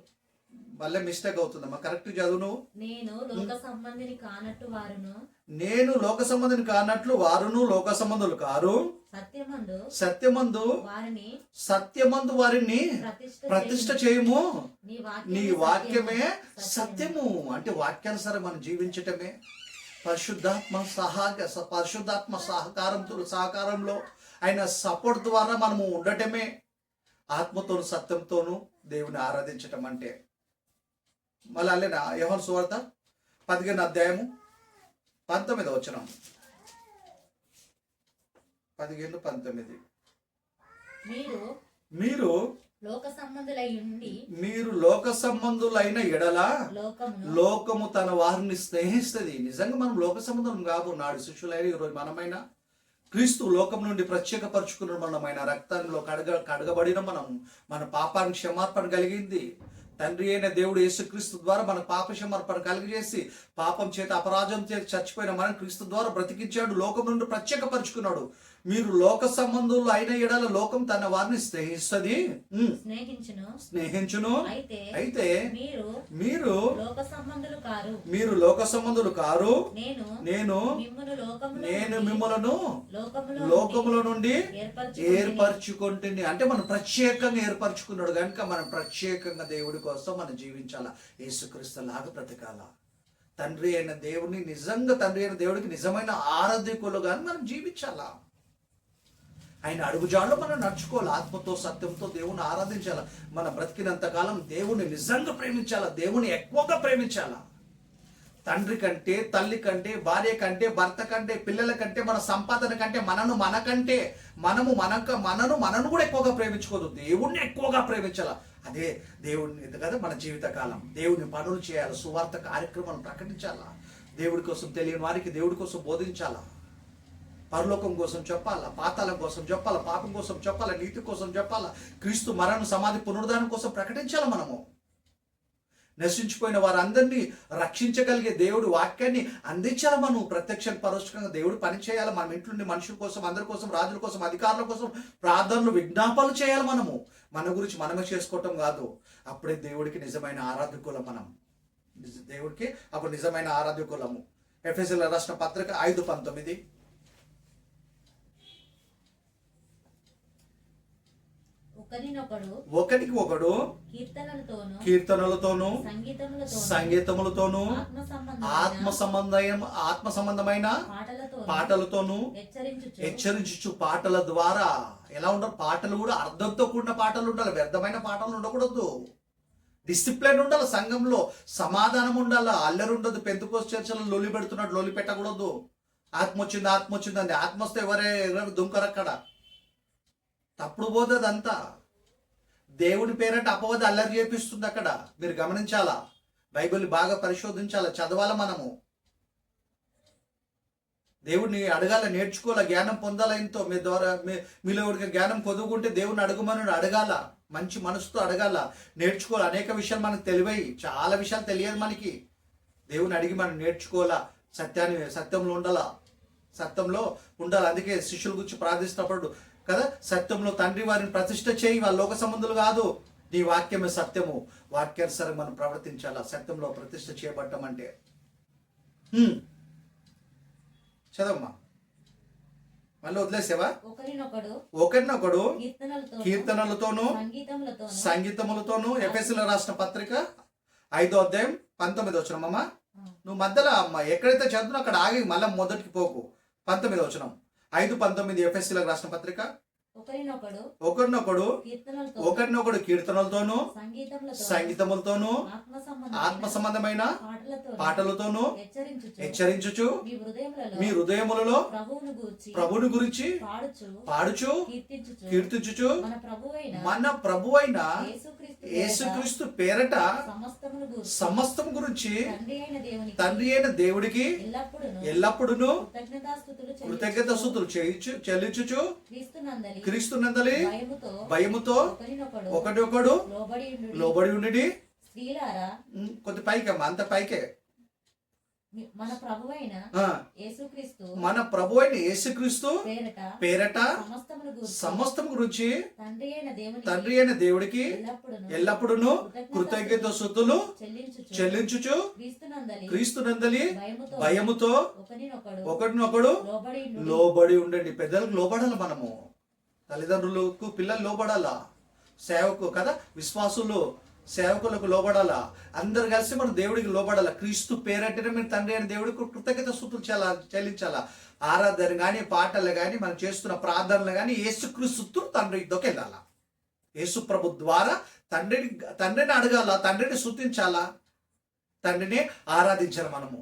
మళ్ళీ మిస్టేక్ అవుతుందమ్మా, కరెక్ట్ చదువు. నేను లోక సంబంధిని కానట్టు వారును. నేను లోక సంబంధిని కానట్లు వారును లోక సంబంధులు కారు. సత్యమందు వారిని ప్రతిష్ఠ చేయుము. నీ వాక్యమే సత్యము. అంటే వాక్యానుసారం మనం జీవించటమే. పరిశుద్ధాత్మ సహకారంలో ఆయన సపోర్ట్ ద్వారా మనము ఉండటమే. ఆత్మతోను సత్యంతోను దేవుని ఆరాధించటం అంటే. మళ్ళీ అల్లేనా యోహాను సువార్త 15వ అధ్యాయము 19వ వచనం. 15-19. మీరు లోక సంబంధులైన ఎడల లోకము తన వారిని స్నేహిస్తుంది. నిజంగా మనం లోక సంబంధం కాదు. నాడు శిష్యులైన ఈరోజు మనమైనా క్రీస్తు లోకం నుండి ప్రత్యేకపరుచుకున్న మనమైన రక్తంలో కడగబడిన మన పాపానికి క్షమాపణ కలిగింది. తండ్రి అయిన దేవుడు యేసుక్రీస్తు ద్వారా మన పాప క్షమాపణ కలిగజేసి పాపం చేత అపరాధం చేత చచ్చిపోయిన మనం క్రీస్తు ద్వారా బ్రతికించాడు. లోకం నుండి ప్రత్యేకపరుచుకున్నాడు. మీరు లోక సంబంధులు అయిన ఎడల లోకం తన వారిని స్నేహిస్తుంది, స్నేహించును. అయితే మీరు లోక సంబంధులు కారు. నేను మిమ్మలను లోకముల నుండి ఏర్పరచుకుంటుంది. అంటే మనం ప్రత్యేకంగా ఏర్పరచుకున్నాడు కనుక మనం ప్రత్యేకంగా దేవుడి కోసం మనం జీవించాలా. యేసుక్రీస్తు లాగా బ్రతకాల. తండ్రి అయిన దేవుడికి నిజమైన ఆరాధకులుగా మనం జీవించాలా. ఆయన అడుగుజాడలో మనం నడుచుకోవాలి. ఆత్మతో సత్యంతో దేవుని ఆరాధించాలా. మన బ్రతికినంత కాలం దేవుని నిజంగా ప్రేమించాలా, దేవుని ఎక్కువగా ప్రేమించాలా. తండ్రి కంటే, తల్లి కంటే, భార్య కంటే, భర్త కంటే, పిల్లల కంటే, మన సంపాదన కంటే, మనను కూడా ఎక్కువగా ప్రేమించుకోదు. దేవుణ్ణి ఎక్కువగా ప్రేమించాలా. అదే దేవుని కదా మన జీవితకాలం. దేవుని పనులు చేయాలి, సువార్త కార్యక్రమాలు ప్రకటించాలా, దేవుడి కోసం తెలియని వారికి దేవుడి కోసం బోధించాలా, పరలోకం కోసం చెప్పాలా, పాతాళం కోసం చెప్పాలా, పాపం కోసం చెప్పాలా, నీతి కోసం చెప్పాలా, క్రీస్తు మరణ సమాధి పునరుద్ధానం కోసం ప్రకటించాలా. మనము నశించిపోయిన వారందరినీ రక్షించగలిగే దేవుడి వాక్యాన్ని అందించాలి. మనం ప్రత్యక్ష పరోక్షంగా దేవుడు పని చేయాలి. మనం ఇంట్లోని మనుషుల కోసం, అందరి కోసం, రాజుల కోసం, అధికారుల కోసం ప్రార్థనలు, విజ్ఞాపనలు చేయాలి. మన గురించి మనమే చేసుకోవటం కాదు. అప్పుడే దేవుడికి నిజమైన ఆరాధకులం. దేవుడికి అప్పుడు నిజమైన ఆరాధకులము. ఎఫెసీయులకు రాసిన పత్రిక 5:19. ఒకరికి ఒకడు కీర్తనలతోను సంగీతములతోను ఆత్మ సంబంధమైన పాటలతోను హెచ్చరించు. పాటల ద్వారా ఎలా ఉండాలి? పాటలు కూడా అర్థంతో కూడిన పాటలు ఉండాలి. వ్యర్థమైన పాటలు ఉండకూడదు. డిసిప్లిన్ ఉండాలి. సంఘంలో సమాధానం ఉండాలి. అల్లరి ఉండదు. పెంతెకోస్తు చర్చలు లొలి పెడుతున్నట్టు లొలి పెట్టకూడదు. ఆత్మ వచ్చింది అండి. ఆత్మ వస్తే ఎవరు దుంకరక్కడ. తప్పుడు పోతుంది అంతా. దేవుని పేరంటే అపవాది అల్లరి చేపిస్తుంది అక్కడ. మీరు గమనించాలా. బైబిల్ బాగా పరిశోధించాలా, చదవాలా. మనము దేవుడిని అడగాల, నేర్చుకోవాలా, జ్ఞానం పొందాలా. ఎంతో మీ ద్వారా మీలో ఎవరికి జ్ఞానం కొదువుకుంటే దేవుడిని అడగమని అడగాల, మంచి మనసుతో అడగాల, నేర్చుకోవాలి. అనేక విషయాలు మనకు తెలివై, చాలా విషయాలు తెలియదు మనకి. దేవుని అడిగి మనం నేర్చుకోవాలా, సత్యంలో ఉండాలా, సత్యంలో ఉండాలి. అందుకే శిష్యుల గురించి ప్రార్థిస్తున్నప్పుడు కదా, సత్యంలో తండ్రి వారిని ప్రతిష్ఠ చేయి, వాళ్ళ లోక సంబంధులు కాదు, నీ వాక్యమే సత్యము, వాక్యానుసారం మనం ప్రవర్తించాలా, సత్యంలో ప్రతిష్ఠ చేయబడ్డం అంటే. చదవమ్మా, మళ్ళీ వదిలేసావా? ఒకరినొకడు కీర్తనలతోనూ సంగీతములతోనూ. ఎఫెసీయులకు రాసిన పత్రిక 5వ అధ్యాయం 19వ వచనం. అమ్మా నువ్వు మధ్యలో అమ్మ ఎక్కడైతే చదువుతున్నా అక్కడ ఆగి మళ్ళీ మొదటికి పోకు. 19వ వచనం, 5:19 ఎఫెసీయులకు రాసిన పత్రిక. ఒకరినొకడు కీర్తనలతోనూ సంగీతములతోనూ ఆత్మ సంబంధమైన పాటలతోనూ హెచ్చరించుచు మీ హృదయములలో ప్రభువుని గురించి పాడుచు కీర్తించుచు మన ప్రభువైన యేసుక్రీస్తు పేరట సమస్తం గురించి తండ్రి అయిన దేవుడికి ఎల్లప్పుడూ కృతజ్ఞతాస్తుతులు చెల్లించుచు క్రీస్తునందలి భయముతో ఒకడొకడు లోబడి ఉండి. కొద్ది పైకమ్మా, అంత పైకే. మన ప్రభువైన యేసుక్రీస్తు పేరట సమస్తం గురించి తండ్రి అయిన దేవుడికి ఎల్లప్పుడూ కృతజ్ఞతాస్తుతులు చెల్లించుచు క్రీస్తునందలి భయముతో ఒకరినొకడు లోబడి ఉండండి. పెద్దలకు లోబడాలి మనము, తల్లిదండ్రులకు పిల్లలు లోబడాలా, సేవకు కదా విశ్వాసులు సేవకులకు లోబడాలా, అందరు కలిసి మనం దేవుడికి లోబడాలా. క్రీస్తు పేరంటేనే మీరు తండ్రి అయిన దేవుడికి కృతజ్ఞతాస్తుతులు చెల్లించాలా. ఆరాధన కానీ పాటలు కానీ మనం చేస్తున్న ప్రార్థనలు కానీ యేసుక్రీస్తు తండ్రితోకి వెళ్ళాలా. యేసు ప్రభు ద్వారా తండ్రిని అడగాల, తండ్రిని స్తుతించాలా, తండ్రిని ఆరాధించాలి. మనము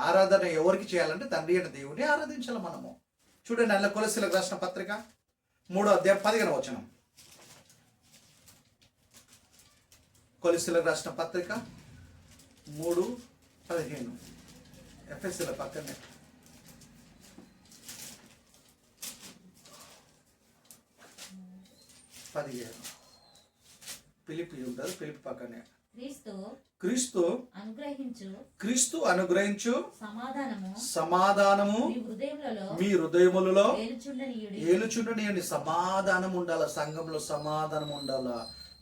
ఆరాధన ఎవరికి చేయాలంటే తండ్రి అయిన దేవుడిని ఆరాధించాలి మనము. చూడండి, అలా కొలస్సీయులకు రాసిన పత్రిక 3వ అధ్యాయం 15వ వచనం. కొలస్సీయులకు రాసిన పత్రిక 3:15. ఎఫెసీయుల పక్కనే 15. ఫిలిప్పి ఉంటుంది, ఫిలిప్పి పక్కనే. క్రీస్తు అనుగ్రహించు సమాధానము మీ హృదయములలో ఏలుచుండనియండి. సమాధానం ఉండాల, సంఘంలో సమాధానం ఉండాల.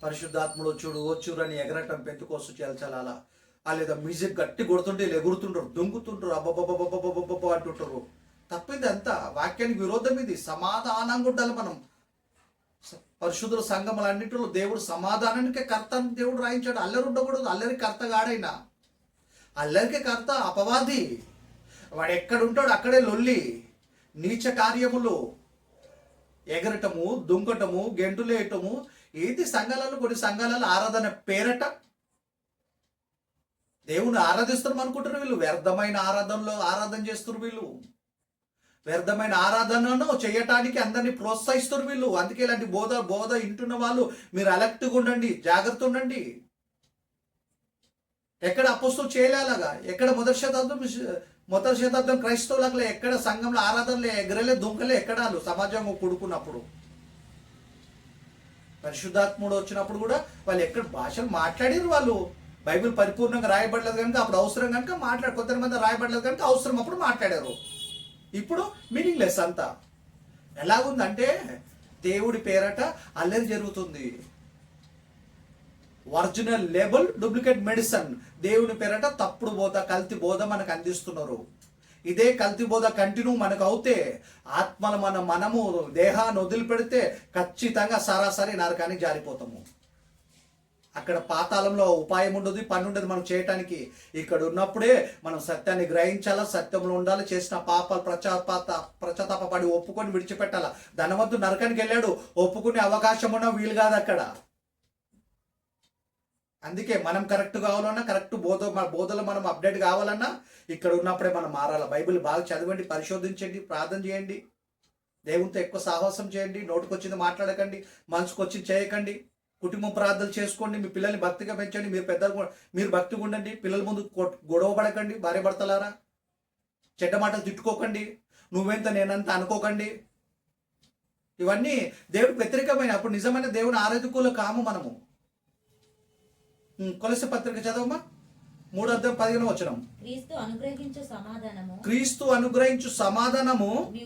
పరిశుద్ధాత్ముడు వచ్చురని ఎగరటం, పెంతుకోసు చేల్చాలా, లేదా మ్యూజిక్ గట్టి కొడుతుంటే ఎగురుతుంటారు, దుంకుతుంటారు, అబ్బబ్బబ్బబ్బబ్బబ్బబ్బ అంటుంటారు. తప్పింది అంతా, వాక్యానికి విరోధం ఇది. సమాధానంగా ఉండాలి మనం. పరిశుద్ధుల సంఘములన్నింటిలో దేవుడు సమాధానానికే కర్త అని దేవుడు రాయించాడు. అల్లరి ఉండకూడదు, అల్లరి కర్త గాడైనా, అల్లరికి కర్త అపవాది. వాడు ఎక్కడుంటాడు అక్కడే లొల్లి, నీచ కార్యములు, ఎగరటము, దుంకటము, గెంటులేయటము. ఏది సంఘాలలో, కొన్ని సంఘాలలో ఆరాధన పేరట దేవుని ఆరాధిస్తున్నాం అనుకుంటారు వీళ్ళు. వ్యర్థమైన ఆరాధన చేస్తున్నారు వీళ్ళు. వ్యర్థమైన ఆరాధనను చేయటానికి అందరినీ ప్రోత్సహిస్తారు వీళ్ళు. అందుకే ఇలాంటి బోధ వింటున్న వాళ్ళు మీరు అలర్ట్గా ఉండండి, జాగ్రత్త ఉండండి. ఎక్కడ అపోస్తులు చేయలేలాగా, ఎక్కడ మొదటి శతాబ్దం క్రైస్తవులకు ఎక్కడ సంఘంలో ఆరాధనలే, ఎగరలే, దుంకలే, ఎక్కడాలు సమాజం కూడుకున్నప్పుడు. పరిశుద్ధాత్ముడు వచ్చినప్పుడు కూడా వాళ్ళు ఎక్కడ భాషలు మాట్లాడారు. వాళ్ళు బైబిల్ పరిపూర్ణంగా రాయబడలేదు కనుక అప్పుడు అవసరం కనుక కొంతమంది రాయబడలేదు కనుక అవసరం అప్పుడు మాట్లాడారు. ఇప్పుడు మీనింగ్లెస్ అంతా. ఎలాగుందంటే దేవుడి పేరట అల్లరి జరుగుతుంది. Original label, duplicate medicine. దేవుని పేరట తప్పుడు బోధ, కల్తీ బోధ మనకు అందిస్తున్నారు. ఇదే కల్తీ బోధ కంటిన్యూ మనకు అవుతే, ఆత్మలు మనము దేహాన్ని వదిలిపెడితే ఖచ్చితంగా సరాసరి నరకానికి జారిపోతాము. అక్కడ పాతాళంలో ఉపాయం ఉండదు, పని ఉండదు మనం చేయటానికి. ఇక్కడ ఉన్నప్పుడే మనం సత్యాన్ని గ్రహించాలా, సత్యంలో ఉండాలి, చేసిన పాపాలు పశ్చాత్తాపడి ఒప్పుకొని విడిచిపెట్టాలా. ధనవంతుడు నరకానికి వెళ్ళాడు, ఒప్పుకునే అవకాశం ఉన్న వీలు కాదు అక్కడ. అందుకే మనం కరెక్ట్ కావాలన్నా, కరెక్ట్ బోధలో మనం అప్డేట్ కావాలన్నా ఇక్కడ ఉన్నప్పుడే మనం మారాలి. బైబిల్ బాగా చదవండి, పరిశోధించండి, ప్రార్థన చేయండి, దేవునితో ఎక్కువ సాహసం చేయండి. నోటికొచ్చింది మాట్లాడకండి, మనసుకు వచ్చింది చేయకండి. కుటుంబం ప్రార్థనలు చేసుకోండి, మీ పిల్లల్ని భక్తిగా పెంచండి. మీరు భక్తిగా ఉండండి, పిల్లల ముందు గొడవ పడకండి భార్య భర్తలారా. చెడ్డ మాటలు తిట్టుకోకండి, నువ్వెంత నేనంత అనుకోకండి. ఇవన్నీ దేవుడికి వ్యతిరేకమైన, అప్పుడు నిజమైన దేవుని ఆరాధకులు కాము మనము. కొలస్సీ పత్రిక చదవమ్మా, 3:15. క్రీస్తు అనుగ్రహించు సమాధానము క్రీస్తు అనుగ్రహించు సమాధానము మీ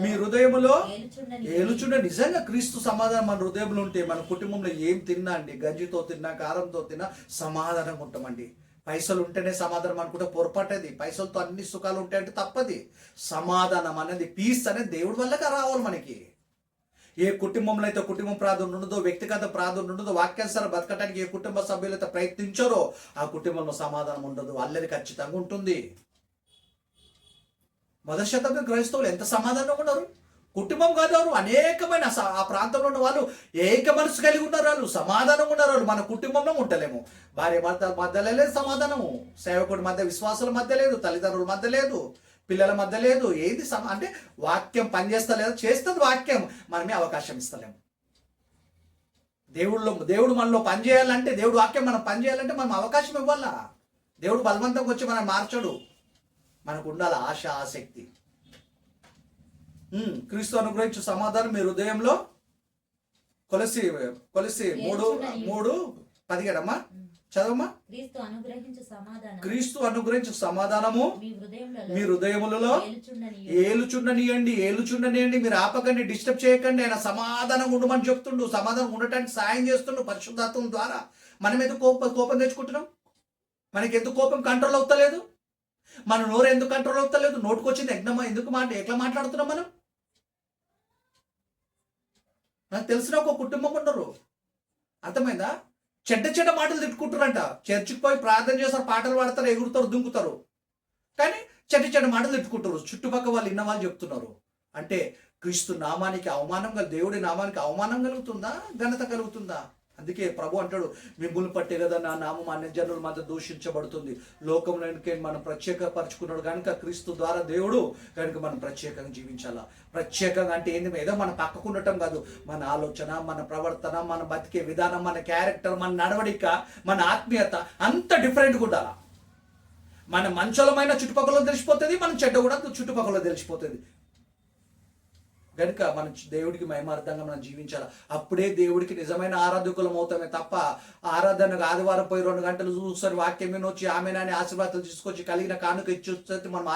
మీ హృదయములో ఏలుచుండని ఏలుచుండే. నిజంగా క్రీస్తు సమాధానం మన హృదయంలో ఉంటే మన కుటుంబంలో ఏం తిన్నా అండి, గంజితో తిన్నా కారంతో తిన్నా సమాధానంగా ఉంటామండి. పైసలు ఉంటేనే సమాధానం అనుకుంటే పొరపాటది. పైసలతో అన్ని సుఖాలు ఉంటాయంటే తప్పది. సమాధానం అనేది, పీస్ అనేది దేవుడి వల్లగా రావాలి మనకి. ఏ కుటుంబంలో అయితే కుటుంబం ప్రార్థన ఉండదో, వ్యక్తిగత ప్రార్థన ఉండదో, వాక్యానుసారం బతకడానికి ఏ కుటుంబ సభ్యులు అయితే ప్రయత్నించారో ఆ కుటుంబంలో సమాధానం ఉండదు, అల్లరి ఖచ్చితంగా ఉంటుంది. మొదటి శతాబ్దం క్రైస్తవులు ఎంత సమాధానంగా ఉన్నారు. కుటుంబం కాదు, వారు అనేకమైన ఆ ప్రాంతంలో ఉన్న వాళ్ళు ఏక మనసు కలిగి ఉన్నారు, వాళ్ళు సమాధానంగా ఉన్నారు. వాళ్ళు మన కుటుంబంలో ఉండలేము. భార్య భర్త మధ్యలో లేదు సమాధానము, సేవకుడి మధ్య, విశ్వాసుల మధ్య లేదు, తల్లిదండ్రుల మధ్య లేదు, పిల్లల మధ్య లేదు. ఏది అంటే వాక్యం పనిచేస్తలేదు, చేస్తుంది వాక్యం, మనమే అవకాశం ఇస్తలేము. దేవుడు మనలో పనిచేయాలంటే, దేవుడు వాక్యం మనం పనిచేయాలంటే మనం అవకాశం ఇవ్వాలా. దేవుడు బలవంతంగా వచ్చి మనం మార్చడు. మనకు ఉండాలి ఆశ, ఆసక్తి. క్రీస్తు అనుగ్రహించు సమాధానం మీ హృదయంలో. కొలస్సీ 3:17 అమ్మా, చదవమ్మా. క్రీస్తు అనుగ్రహించు సమాధానం క్రీస్తు అనుగ్రహించు సమాధానము మీ హృదయములలో ఏలుచుండనియండి. మీరు ఆపకండి, డిస్టర్బ్ చేయకండి. ఆయన సమాధానం ఉండమని చెప్తుండు, సమాధానం ఉండటానికి సాయం చేస్తుండు పరిశుద్ధాత్మ ద్వారా. మనం ఎందుకు కోపం తెచ్చుకుంటున్నాం? మనకి ఎందుకు కోపం కంట్రోల్ అవుతలేదు? మన నోరు ఎందుకు కంట్రోల్ అవుతలేదు? నోటుకొచ్చింది ఎట్లా మాట్లాడుతున్నాం మనం? నాకు తెలిసిన ఒక కుటుంబం ఉండరు, అర్థమైందా? చెడ్డ మాటలు తిట్టుకుంటారంట. చర్చికి పోయి ప్రార్థన చేస్తారు, పాటలు పాడతారు, ఎగురుతారు, దుంకుతారు, కానీ చెడ్డ మాటలు తిట్టుకుంటారు. చుట్టుపక్కల వాళ్ళు ఇన్న వాళ్ళు చెప్తున్నారు. అంటే క్రీస్తు నామానికి అవమానం, దేవుడి నామానికి అవమానం కలుగుతుందా, ఘనత కలుగుతుందా? అందుకే ప్రభు అంటాడు, మిమ్ములు పట్టే కదా నా నామం అన్య జనుల మధ్య దూషించబడుతుంది. లోకంలోనికి మనం ప్రత్యేకపరచుకున్నాడు కనుక, క్రీస్తు ద్వారా దేవుడు కనుక మనం ప్రత్యేకంగా జీవించాలా. ప్రత్యేకంగా అంటే ఏంది? ఏదో మన పక్కకు ఉండటం కాదు. మన ఆలోచన, మన ప్రవర్తన, మన బతికే విధానం, మన క్యారెక్టర్, మన నడవడిక, మన ఆత్మీయత అంత డిఫరెంట్గా ఉండాలా. మన మంచోళమైన చుట్టుపక్కల తెలిసిపోతుంది, మన చెడ్డ కూడా చుట్టుపక్కల తెలిసిపోతుంది. కనుక మనం దేవుడికి మహిమార్థంగా మనం జీవించాలి. అప్పుడే దేవుడికి నిజమైన ఆరాధకులం అవుతామే తప్ప, ఆరాధనకు ఆదివారం పోయి 2 గంటలు చూస్తారు, వాక్యం వినొచ్చి ఆమెనని ఆశీర్వాదాలు తీసుకొచ్చి కలిగిన కానుక ఇచ్చి మనం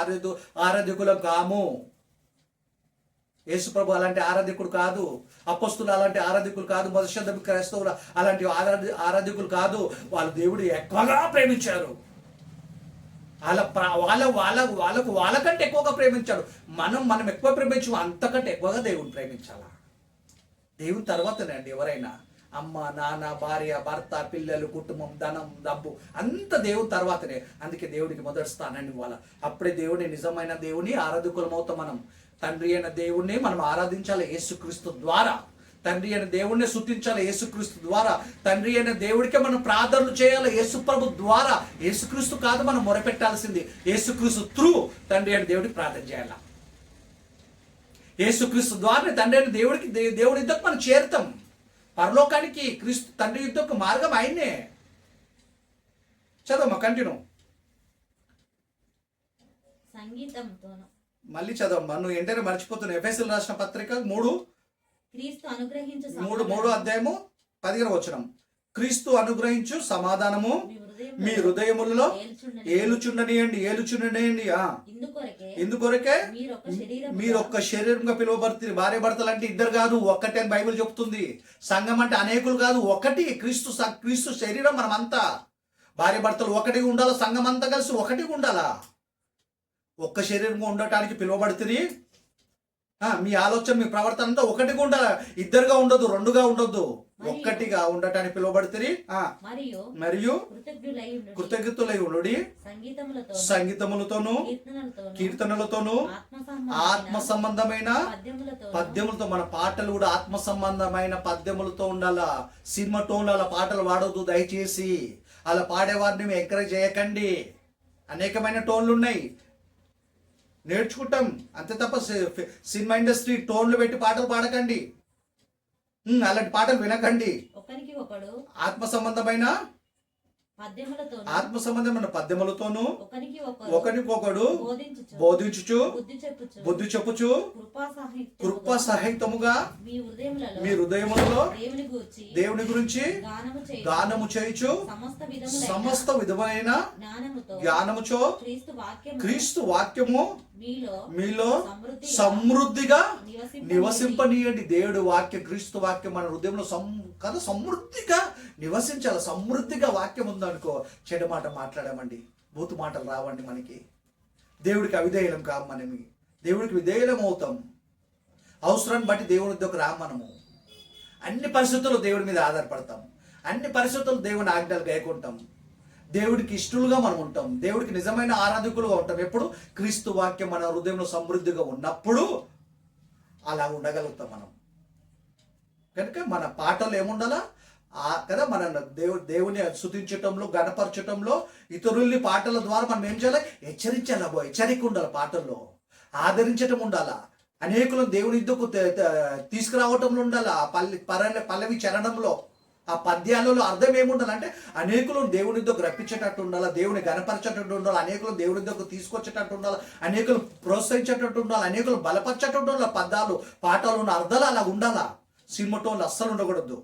ఆరాధకులం కాము. యేసుప్రభు అలాంటి ఆరాధకుడు కాదు. అపొస్తలులు అలాంటి ఆరాధకులు కాదు. మొదటి శతాబ్దం క్రైస్తవులు అలాంటి ఆరాధకులు కాదు. వాళ్ళు దేవుడు ఎక్కువగా ప్రేమించారు. వాళ్ళకంటే ఎక్కువగా ప్రేమించాడు. మనం ఎక్కువ ప్రేమించు, అంతకంటే ఎక్కువగా దేవుని ప్రేమించాలా. దేవుని తర్వాతనే అండి ఎవరైనా. అమ్మ, నాన్న, భార్య, భర్త, పిల్లలు, కుటుంబం, ధనం, డబ్బు అంత దేవుని తర్వాతనే. అందుకే దేవుడికి మొదటి స్థానాన్ని ఇవ్వాలి. అప్పుడే దేవుని నిజమైన దేవుని ఆరాధకులం అవుతాం. మనం తండ్రి అయిన దేవుణ్ణి మనం ఆరాధించాలి యేసుక్రీస్తు ద్వారా. తండ్రి అయిన దేవుణ్ణి స్తుతించాలి యేసుక్రీస్తు ద్వారా. తండ్రి అయిన దేవుడికే మనం ప్రార్థనలు చేయాలి యేసు ప్రభు ద్వారా. యేసుక్రీస్తు కాదు మనం మొరపెట్టాల్సింది, యేసుక్రీస్తు త్రూ తండ్రి అయిన దేవుడికి ప్రార్థన చేయాలి. యేసుక్రీస్తు ద్వారా తండ్రి అయిన దేవుడి యుద్ధకు మనం చేరుతాం. పరలోకానికి క్రీస్తు తండ్రి యుద్ధకు మార్గం ఆయన్నే. చదవమ్మా, కంటిన్యూ. సంగీతంతోను మళ్ళీ చదవమ్మా, నువ్వు ఏంటంటే మర్చిపోతున్నావు. ఎఫెసీయులకు రాసిన పత్రిక 3 అధ్యాయము 15 క్రీస్తు అనుగ్రహించు సమాధానము మీ హృదయములలో ఏలుచుండనియండి. ఇందుకొరకే మీరు ఒక్క శరీరంగా పిలువబడుతుంది. భార్య భర్తలు అంటే ఇద్దరు కాదు, ఒక్కటే అని బైబిల్ చెప్తుంది. సంఘం అంటే అనేకులు కాదు, ఒకటి. క్రీస్తు శరీరం మనమంతా. భార్య భర్తలు ఒకటిగా ఉండాలా, సంఘం అంతా కలిసి ఒకటిగా ఉండాలా. ఒక్క శరీరంగా ఉండటానికి పిలువబడుతుంది. మీ ఆలోచన, మీ ప్రవర్తన అంతా ఒకటిగా ఉండాలి, ఇద్దరుగా ఉండదు, 2గా ఉండొద్దు, ఒక్కటిగా ఉండటానికి పిలువబడుతుంది. మరియు కృతజ్ఞతలై ఉండుడి, సంగీతములతోను కీర్తనలతోను ఆత్మ సంబంధమైన పద్యములతో. మన పాటలు కూడా ఆత్మ సంబంధమైన పద్యములతో ఉండాలా. సినిమా టోన్లు అలా పాటలు పాడవద్దు దయచేసి. అలా పాడేవారిని ఎంకరేజ్ చేయకండి. అనేకమైన టోన్లు ఉన్నాయి, నేర్చుకుంటాం అంతే తప్ప సినిమా ఇండస్ట్రీ టోన్లు పెట్టి పాటలు పాడకండి. అలాంటి పాటలు వినకండి. ఒకరికి ఒకడు ఆత్మ సంబంధమైన పద్యములతోను ఆత్మ సంబంధమైన పద్యములతోనూ ఒకనికి ఒకరికొకడు బోధించుచు బోధించుచు బుద్ధి చెప్పుచు కృపా కృపా సహితముగా మీ మీ హృదయములలో దేవుని గురించి గానము చేయుచు సమస్త విధమైన జ్ఞానముచో క్రీస్తు వాక్యము మీలో సమృద్ధిగా నివసింపనీయండి. దేవుడు వాక్యం, క్రీస్తు వాక్యం మన హృదయంలో కదా సమృద్ధిగా నివసించాలి. సమృద్ధిగా వాక్యం ఉందనుకో, చెడు మాట మాట్లాడామండి, బూతు మాటలు రావండి మనకి. దేవుడికి అవిధేయులం కాదు, మనమి దేవుడికి విధేయులం అవుతాం. అవసరాన్ని బట్టి దేవుని దగ్గర రా. మనము అన్ని పరిస్థితుల్లో దేవుడి మీద ఆధారపడతాం. అన్ని పరిస్థితుల్లో దేవుని ఆజ్ఞలు గైకుంటాం. దేవుడికి ఇష్టలుగా మనం ఉంటాం. దేవుడికి నిజమైన ఆరాధకులుగా ఉంటాం. ఎప్పుడు క్రీస్తు వాక్యం మన హృదయంలో సమృద్ధిగా ఉన్నప్పుడు అలా ఉండగలుగుతాం మనం. కనుక మన పాటలు ఏముండాలా కదా, మన దేవుని స్తుతించటంలో, గణపరచటంలో, ఇతరుల్ని పాటల ద్వారా మనం ఏం చేయాలి? హెచ్చరించాలి. హెచ్చరిక ఉండాలి, పాటల్లో ఆదరించటం ఉండాలా, అనేకులను దేవుని యుద్ధకు తీసుకురావటంలో ఉండాలి. పల్లవి చరణంలో, ఆ పద్యాలలో అర్థం ఏముండాలంటే అనేకులను దేవుని యుద్ధకు రప్పించేటట్టు ఉండాలి, దేవుని గణపరచేటట్టు ఉండాలి, అనేకులను దేవుని యుద్ధకు తీసుకొచ్చేటట్టు ఉండాలి, అనేకులు ప్రోత్సహించేటట్టు ఉండాలి, అనేకులు బలపరిచేటట్టు ఉండాలి. పద్యాలు పాటలు ఉన్న అర్థాలు అలా ఉండాలా. సినిమాటోళ్ళు అస్సలు ఉండకూడదు.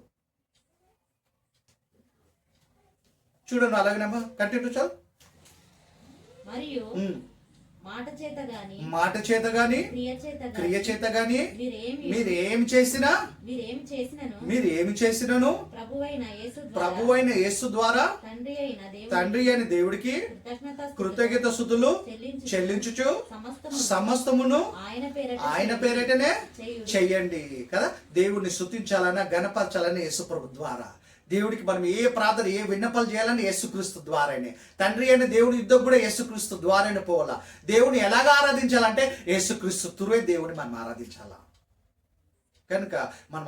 చూడండి, అలాగేనమ్మా, కంటిన్యూ చాలు. మరియు మాట చేత గాని క్రియ చేత గాని మీరేమి చేసినను ప్రభువైన యేసు ద్వారా తండ్రి అయిన దేవుడికి కృతజ్ఞత స్తుతులు చెల్లించుచు సమస్తమును ఆయన పేరిటనే చెయ్యండి. కదా, దేవుడిని స్తుతించాలన్నా గణపరచాలని యేసు ప్రభు ద్వారా. దేవుడికి మనం ఏ ప్రార్థన, ఏ విన్నపాలు చేయాలని యేసుక్రీస్తు ద్వారానే. తండ్రి అయిన దేవుని యుద్ధం కూడా యేసుక్రీస్తు ద్వారానే పోవాలా. దేవుని ఎలాగ ఆరాధించాలంటే యేసుక్రీస్తు తురువే దేవుని మనం ఆరాధించాలా. కనుక మనం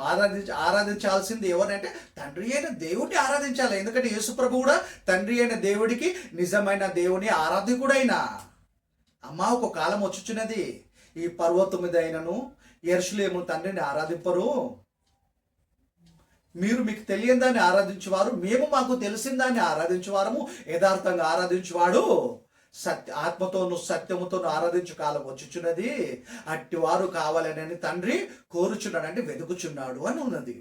ఆరాధించాల్సింది ఎవరంటే తండ్రి అయిన దేవుడిని ఆరాధించాలి. ఎందుకంటే యేసు ప్రభు కూడా తండ్రి అయిన దేవుడికి నిజమైన దేవుని ఆరాధకుడైన. అమ్మ, ఒక కాలం వచ్చుచున్నది, ఈ పర్వతం మీద అయినను యెరూషలేము తండ్రిని ఆరాధింపరు. మీకు తెలియని దాన్ని ఆరాధించేవారు, మేము మాకు తెలిసిన దాన్ని ఆరాధించేవారము, యథార్థంగా ఆరాధించేవాడు ఆత్మతోను సత్యముతోను ఆరాధించు కాలం వచ్చుచున్నది, అట్టివారు కావాలని తండ్రి కోరుచున్నాడు, అంటే వెతుకుచున్నాడు అని ఉన్నది.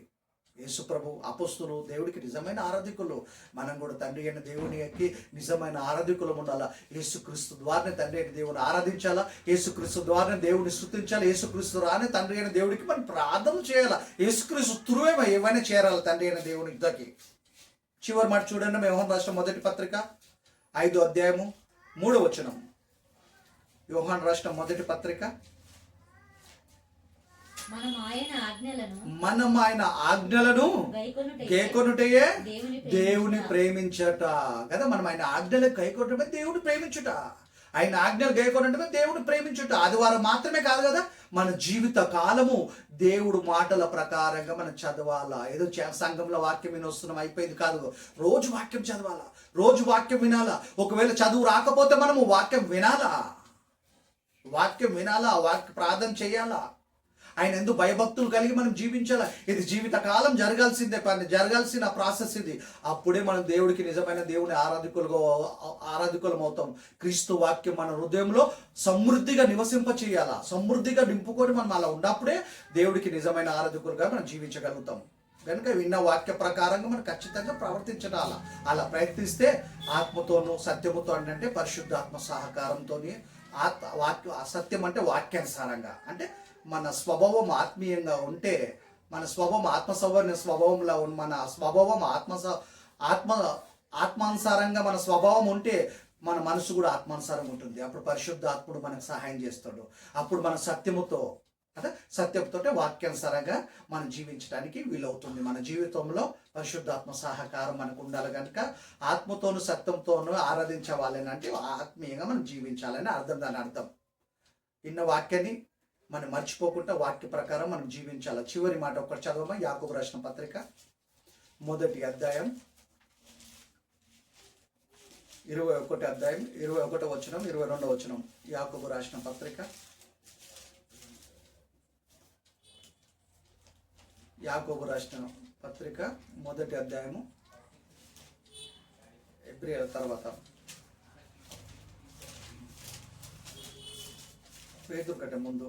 యేసు ప్రభు, అపొస్తలులు దేవుడికి నిజమైన ఆరాధికులు. మనం కూడా తండ్రి అయిన దేవునికి నిజమైన ఆరాధికులు ఉండాలా. యేసుక్రీస్తు ద్వారానే తండ్రి అయిన దేవుని ఆరాధించాలా, యేసుక్రీస్తు ద్వారానే దేవుని స్తుతించాలి, యేసుక్రీస్తు రానే తండ్రి అయిన దేవుడికి మనం ప్రార్థన చేయాలా. యేసుక్రీస్తు తురువేమో ఏమైనా చేరాలి తండ్రి అయిన దేవుని యుద్ధకి. చివరి మాట చూడండి, యోహాను రాసిన మొదటి పత్రిక 5వ అధ్యాయము 3వ వచనం. యోహాను రాసిన మొదటి పత్రిక. మనం ఆయన ఆజ్ఞలను గైకొనుటయే దేవుని ప్రేమించట. కదా, మనం ఆయన ఆజ్ఞలను గైకొనటమే దేవుని ప్రేమించుట. ఆయన ఆజ్ఞలు గైకొనటమే దేవుని ప్రేమించుట. ఆదివారం మాత్రమే కాదు కదా, మన జీవిత కాలము దేవుడు మాటల ప్రకారంగా మనం చదవాలా. ఏదో సంఘంలో వాక్యం వినొస్తున్నాం అయిపోయింది కాదు, రోజు వాక్యం చదవాలా, రోజు వాక్యం వినాలా. ఒకవేళ చదువు రాకపోతే మనము వాక్యం వినాలా, వాక్య ప్రార్థన చేయాలా. ఆయన ఎందుకు భయభక్తులు కలిగి మనం జీవించాలా. ఇది జీవితకాలం జరగాల్సిన ప్రాసెస్ ఇది. అప్పుడే మనం దేవుడికి నిజమైన దేవుని ఆరాధకులం అవుతాం. క్రీస్తు వాక్యం మన హృదయంలో సమృద్ధిగా నివసింప చేయాలా, సమృద్ధిగా నింపుకొని మనం అలా ఉన్నప్పుడే దేవుడికి నిజమైన ఆరాధకులుగా మనం జీవించగలుగుతాం. కనుక విన్న వాక్య ప్రకారంగా మనం ఖచ్చితంగా ప్రవర్తించాలా. అలా ప్రయత్నిస్తే ఆత్మతోనూ సత్యముతో అంటే పరిశుద్ధాత్మ సహకారంతో, సత్యం అంటే వాక్యానుసారంగా, అంటే మన స్వభావం ఆత్మీయంగా ఉంటే, మన స్వభావం ఆత్మసవర్ణ స్వభావంలో మన స్వభావం ఆత్మానుసారంగా మన స్వభావం ఉంటే మన మనసు కూడా ఆత్మానుసారంగా ఉంటుంది. అప్పుడు పరిశుద్ధాత్ముడు మనకు సహాయం చేస్తాడు. అప్పుడు మన సత్యంతో వాక్యానుసారంగా మనం జీవించడానికి వీలవుతుంది. మన జీవితంలో పరిశుద్ధాత్మ సహకారం మనకు ఉండాలి. కనుక ఆత్మతోను సత్యంతోనూ ఆరాధించే వాళ్ళని అంటే ఆత్మీయంగా మనం జీవించాలని అర్థం. దాని అర్థం ఇన్న వాక్యాన్ని మనం మర్చిపోకుండా వాక్య ప్రకారం మనం జీవించాలి. చివరి మాట ఒకటి చదవమా. యాకోబు రాసిన పత్రిక 1వ అధ్యాయం 21వ అధ్యాయం 21వ వచనం 22వ వచనం. యాకోబు రాసిన పత్రిక 1వ అధ్యాయము హెబ్రియల తర్వాత పేతురు కంటే ముందు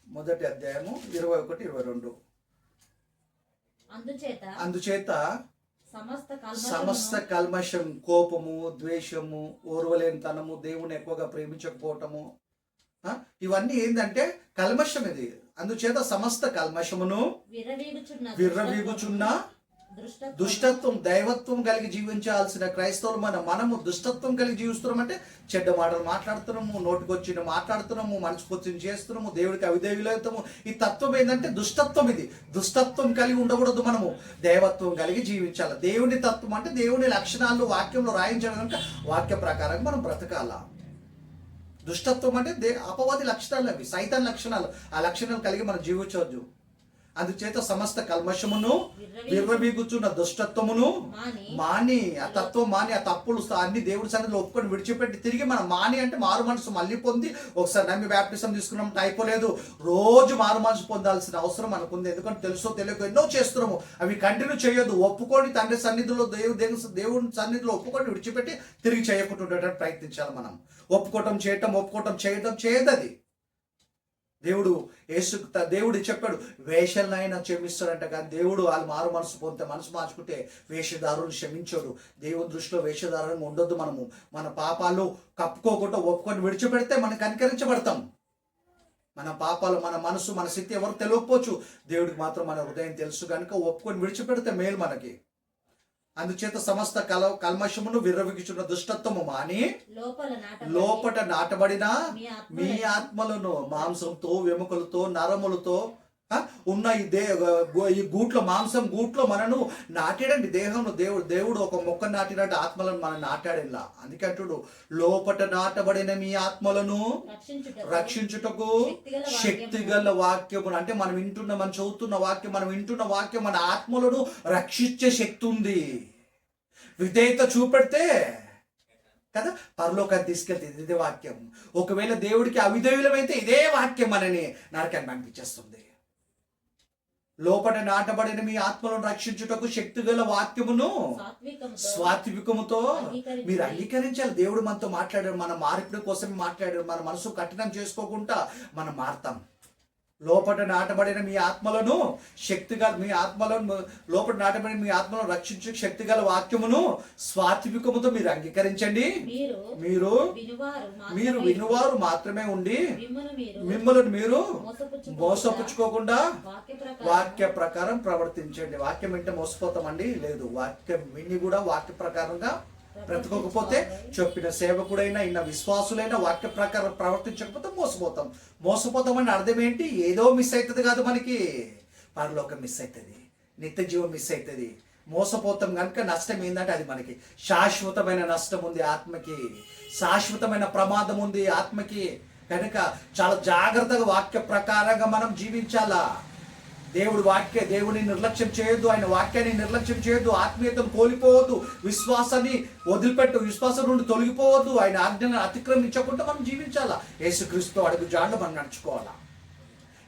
మొదటి అధ్యాయము 21-22. అందుచేత సమస్త కల్మషం, కోపము, ద్వేషము, ఓర్వలేనితనము, దేవుని ఎక్కువగా ప్రేమించకపోవటము, ఇవన్నీ ఏంటంటే కల్మషం. ఇది అందుచేత సమస్త కల్మషమును విర్రవీగుచున్న దుష్టత్వం, దైవత్వం కలిగి జీవించాల్సిన క్రైస్తవులు మనము దుష్టత్వం కలిగి జీవిస్తున్నామంటే చెడ్డ మాటలు మాట్లాడుతున్నాము, నోటికొచ్చిన మాట్లాడుతున్నాము, మనసుకొచ్చిన చేస్తున్నాము, దేవుడికి అవిధేయులవుతాము. ఈ తత్వం ఏంటంటే దుష్టత్వం. ఇది దుష్టత్వం కలిగి ఉండకూడదు, మనము దైవత్వం కలిగి జీవించాలి. దేవుని తత్వం అంటే దేవుని లక్షణాలు వాక్యంలో రాయించడం కనుక వాక్య ప్రకారంగా మనం బ్రతకాల. దుష్టత్వం అంటే అపవాది లక్షణాలు, అవి సైతాన్ లక్షణాలు. ఆ లక్షణాలు కలిగి మనం జీవించవచ్చు. అందుచేత సమస్త కల్మషమును విర్రవీగుచున్న దుష్టత్వమును మాని, ఆ తత్వం మాని, ఆ తప్పులు అన్ని దేవుడి సన్నిధిలో ఒప్పుకొని విడిచిపెట్టి తిరిగి మనం మాని అంటే మారు మనసు మళ్ళీ పొంది, ఒకసారి నమ్మి బ్యాప్టిజం తీసుకున్నామంటే అయిపోలేదు, రోజు మారు మనసు పొందాల్సిన అవసరం మనకుంది. ఎందుకంటే తెలుసో తెలియక ఎన్నో చేస్తున్నాము, అవి కంటిన్యూ చేయొద్దు. ఒప్పుకొని తండ్రి సన్నిధిలో దేవుని సన్నిధిలో ఒప్పుకొని విడిచిపెట్టి తిరిగి చేయకుండా ప్రయత్నించాలి. మనం ఒప్పుకోవటం చేయటం చేయదు. అది దేవుడు చెప్పాడు, వేషాలైనా క్షమిస్తాడంట. కానీ దేవుడు వాళ్ళు మారు మనసు పొందితే, మనసు మార్చుకుంటే వేషధారులు క్షమించాడు. దేవుని దృష్టిలో వేషధారంగా ఉండొద్దు. మనము మన పాపాలు కప్పుకోకుండా ఒప్పుకొని విడిచిపెడితే మనం కనికరించబడతాం. మన పాపాలు, మన మనసు, మన స్థితి ఎవరు తెలియకపోవచ్చు, దేవుడికి మాత్రం మన హృదయం తెలుసు కనుక ఒప్పుకొని విడిచిపెడితే మేలు మనకి. అందుచేత సమస్త కల్మషమును విర్రవీగుచున్న దుష్టత్వము మాని లోపట నాటబడిన మీ ఆత్మలను మాంసంతో, వెముకలతో, నరములతో ఉన్న ఈ గూట్లో, మాంసం గూట్లో మనను నాటాడండి. దేహంలో దేవుడు ఒక మొక్క నాటినట్టు ఆత్మలను మనం నాటాడిలా. అందుకే అంటుడు, లోపట నాటబడిన మీ ఆత్మలను రక్షించుటకు శక్తిగల వాక్యము. అంటే మనం చదువుతున్న వాక్యం మన ఆత్మలను రక్షించే శక్తి ఉంది. విధేయత చూపెడితే కదా పరలోకాన్ని తీసుకెళ్తే ఇదే వాక్యం. ఒకవేళ దేవుడికి అవిధేయులమైతే ఇదే వాక్యం మనని నరకాన్ని పంపించేస్తుంది. లోపల నాటబడిన మీ ఆత్మలను రక్షించుటకు శక్తిగల వాక్యమును సాత్వికముతో మీరు అంగీకరించాలి. దేవుడు మనతో మాట్లాడాడు, మన మార్పిడి కోసమే మాట్లాడాడు. మన మనసు కఠినం చేసుకోకుండా మనం మారుతాం. లోపల నాటబడిన మీ ఆత్మలను లోపల నాటబడిన మీ ఆత్మలను రక్షించు శక్తిగల వాక్యమును స్వాత్వికముతో మీరు అంగీకరించండి. మీరు వినువారు మాత్రమే ఉండి మిమ్మల్ని మీరు మోసపుచ్చుకోకుండా వాక్య ప్రకారం ప్రవర్తించండి. వాక్యం వింటే మోసపోతామండి? లేదు, వాక్యం విని కూడా వాక్య ప్రకారంగా బ్రతకకపోతే, చెప్పిన సేవకుడైనా ఇన్న విశ్వాసులైనా వాక్య ప్రకారం ప్రవర్తించకపోతే మోసపోతామని అర్థం ఏంటి? ఏదో మిస్ అవుతుంది కాదు, మనకి పరలోకం మిస్ అవుతుంది, నిత్య జీవం మిస్ అవుతుంది. మోసపోతాం కనుక నష్టం ఏంటంటే అది మనకి శాశ్వతమైన నష్టం ఉంది, ఆత్మకి శాశ్వతమైన ప్రమాదం ఉంది ఆత్మకి. కనుక చాలా జాగ్రత్తగా వాక్య ప్రకారంగా మనం జీవించాలా. దేవుని నిర్లక్ష్యం చేయొద్దు, ఆయన వాక్యాన్ని నిర్లక్ష్యం చేయొద్దు, ఆత్మీయతను కోల్పోవద్దు, విశ్వాసాన్ని వదిలిపెట్టు, విశ్వాసం నుండి తొలగిపోవద్దు, ఆయన ఆజ్ఞను అతిక్రమించకుండా మనం జీవించాలా. యేసుక్రీస్తు అడుగు జాడలో మనం నడుచుకోవాలా.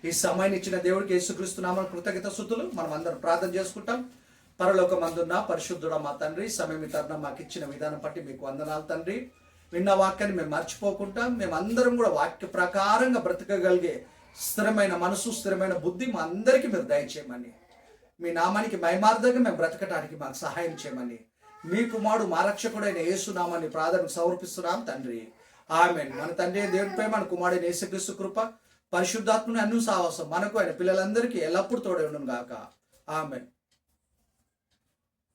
ఈ సమయాన్ని ఇచ్చిన దేవుడికి యేసుక్రీస్తు నామమున కృతజ్ఞత స్తుతులు. మనం అందరం ప్రార్థన చేసుకుంటాం. పరలోకమందున్న పరిశుద్ధుడా మా తండ్రి, సమయం తరుణం మాకు ఇచ్చిన విధానం బట్టి మీకు వందనాలు తండ్రి. విన్న వాక్యాన్ని మేము మర్చిపోకుండా మేమందరం కూడా వాక్య ప్రకారంగా బ్రతకగలిగే స్థిరమైన మనసు, స్థిరమైన బుద్ధి మా అందరికీ మీరు దయచేయమని, మీ నామానికి మహిమార్థంగా మేము బ్రతకటానికి మాకు సహాయం చేయమని, మీ కుమారుడు మా రక్షకుడైన యేసు నామాన్ని ప్రార్థనకు సమర్పిస్తున్నాం తండ్రి. ఆమేన్. మన తండ్రి దేవునిపై మన కుమారుడైన యేసుక్రీస్తు కృప, పరిశుద్ధాత్మని అన్ని సాహసం మనకు ఆయన పిల్లలందరికీ ఎల్లప్పుడూ తోడే ఉండును గాక. ఆమేన్.